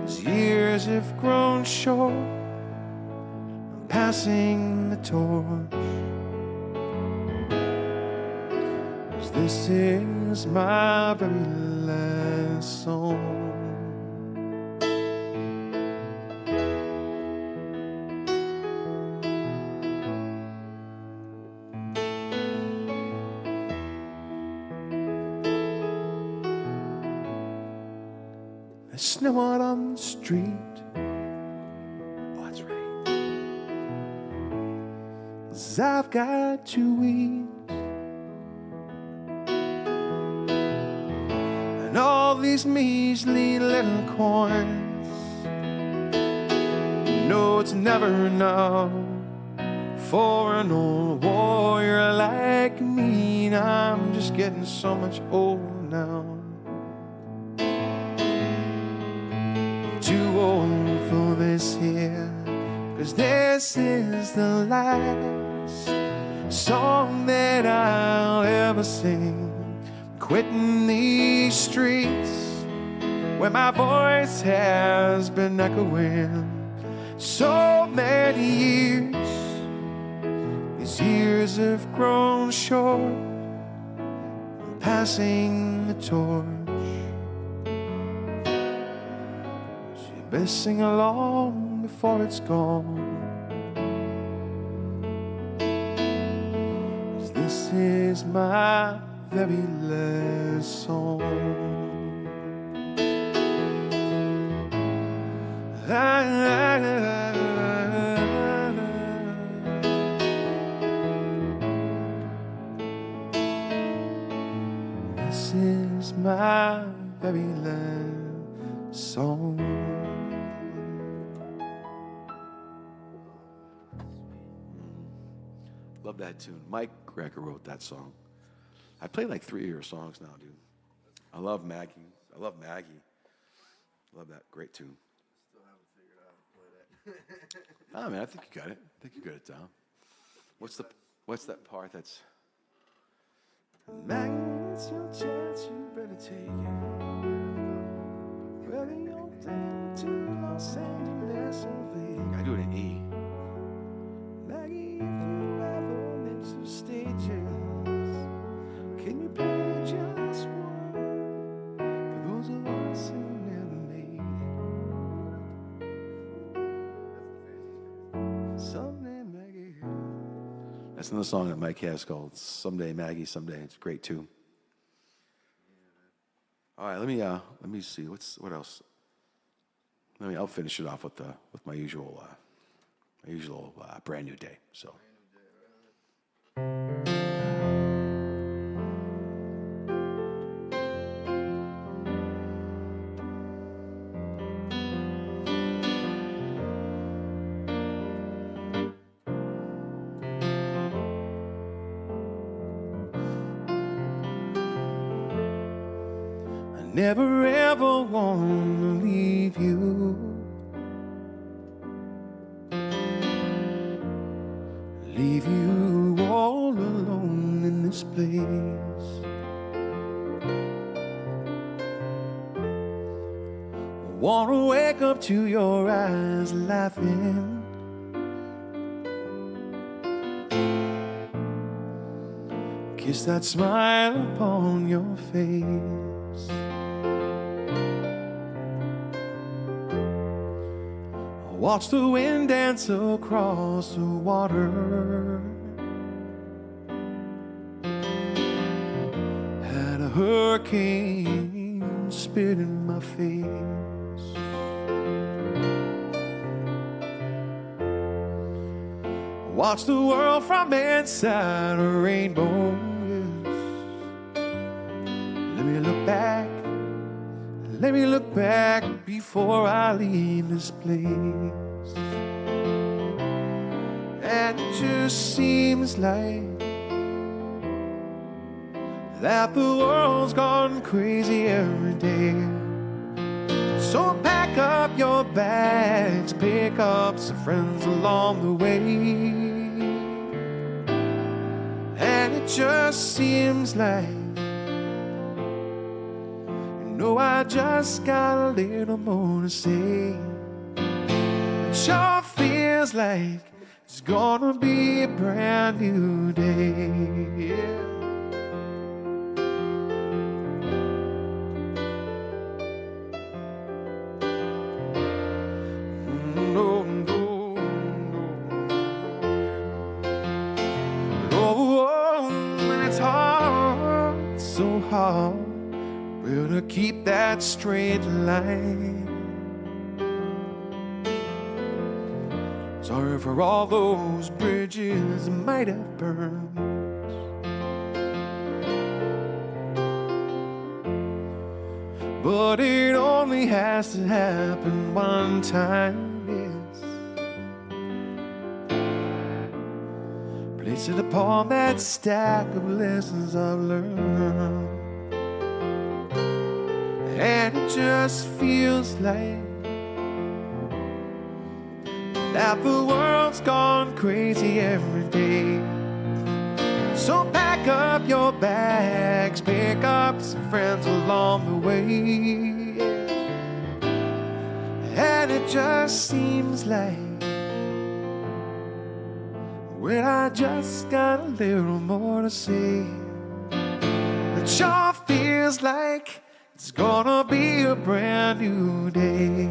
As years have grown short, I'm passing the torch. 'Cause this is my very last song. There's snow out on the street. Oh, that's right. 'Cause I've got to eat. And all these measly little coins, you know it's never enough for an old warrior like me. And I'm just getting so much older now. Too old for this here, 'cause this is the last song that I'll ever sing. Quitting these streets where my voice has been echoing so many years. These years have grown short, I'm passing the torch. Better sing along before it's gone, 'cause this is my very last song. This is my very last song. Love that tune. m.greca wrote that song. I play like 3 of your songs now, dude. I love Maggie. I love Maggie. Love that. Great tune. Still haven't figured out how to play that. Oh, man, I think you got it. I think you got it down. What's that part that's... Maggie, it's your chance, you better take it. Whether you're thinking to Los Angeles or Vegas. I do it in E. Maggie, if you ever make some stages, can you play just one for those of us who never made it? Someday, Maggie. That's another song that Mike has called Someday Maggie, Someday. It's a great tune. All right, let me see. What else? I'll finish it off with my usual Brand New Day. So. Never ever want to leave you. Leave you all alone in this place. Want to wake up to your eyes laughing. Kiss that smile upon your face. Watch the wind dance across the water. Had a hurricane spit in my face. Watch the world from inside a rainbow. Yes. Let me look back. Let me look back before I leave this place. And it just seems like that the world's gone crazy every day. So pack up your bags, pick up some friends along the way. And it just seems like, I just got a little more to say. It sure feels like it's gonna be a brand new day. Yeah. No, no, no. Oh, and it's hard, so hard. Will to keep that straight line. Sorry for all those bridges might have burned. But it only has to happen one time, yes. Place it upon that stack of lessons I've learned. And it just feels like that the world's gone crazy every day. So pack up your bags, pick up some friends along the way. And it just seems like, well, I just got a little more to say. It sure feels like it's gonna be a brand new day.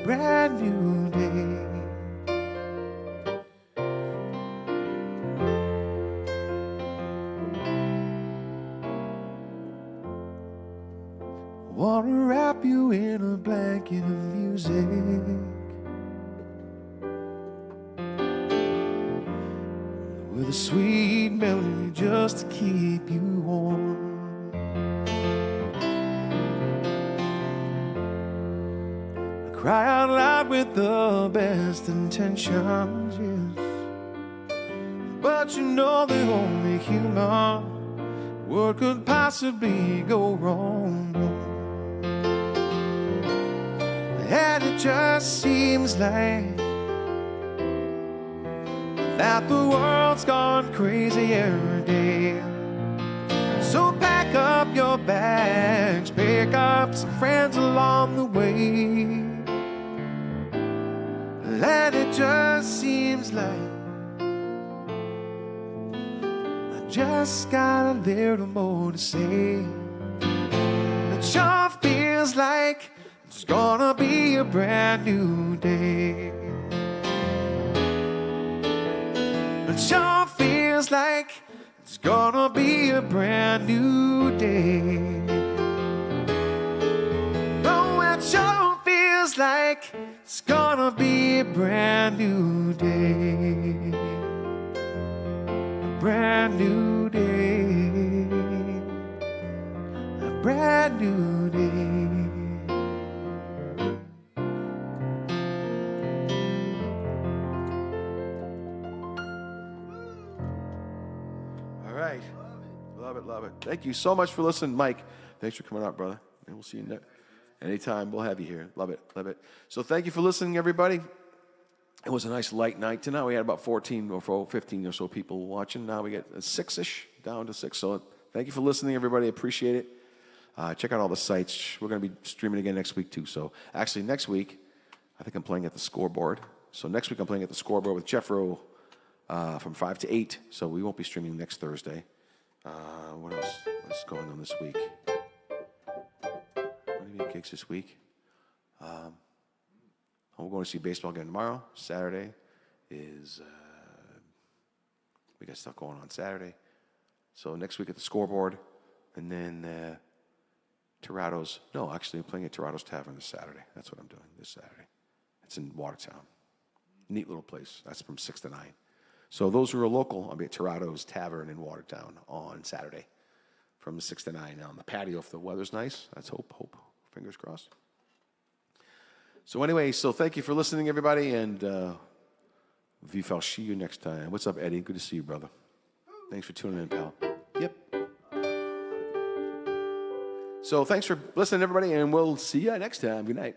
Brand new day. Wanna wrap you in a blanket of music, with a sweet melody just to keep you warm. I cry out loud with the best intentions, yes, but you know they're only human. What could possibly go wrong? And it just seems like that the world's gone crazy every day. So pack up your bags, pick up some friends along the way. And it just seems like I just got a little more to say. It sure feels like it's gonna be a brand new day. It sure feels like it's gonna be a brand new day. Oh, it sure feels like it's gonna be a brand new day. A brand new day. A brand new day. Love it. Thank you so much for listening, Mike. Thanks for coming out, brother. And we'll see you next. Anytime, we'll have you here. Love it. So thank you for listening, everybody. It was a nice light night tonight. We had about 14 or 15 or so people watching. Now we get 6-ish, down to 6. So thank you for listening, everybody. Appreciate it. Check out all the sites. We're going to be streaming again next week, too. So actually, next week, I think I'm playing at the Scoreboard. So next week, I'm playing at the Scoreboard with Jeffro from 5 to 8. So we won't be streaming next Thursday. What else? What's going on this week? What do you mean gigs this week? We're going to see baseball again tomorrow. Saturday is we got stuff going on Saturday. So next week at the Scoreboard, and then Torado's. No, actually, I'm playing at Torado's Tavern this Saturday. That's what I'm doing this Saturday. It's in Watertown. Neat little place. That's from 6 to 9. So those who are local, I'll be at Torado's Tavern in Watertown on Saturday from 6 to 9 on the patio if the weather's nice. That's hope. Fingers crossed. So anyway, so thank you for listening, everybody, and I'll see you next time. What's up, Eddie? Good to see you, brother. Thanks for tuning in, pal. Yep. So thanks for listening, everybody, and we'll see you next time. Good night.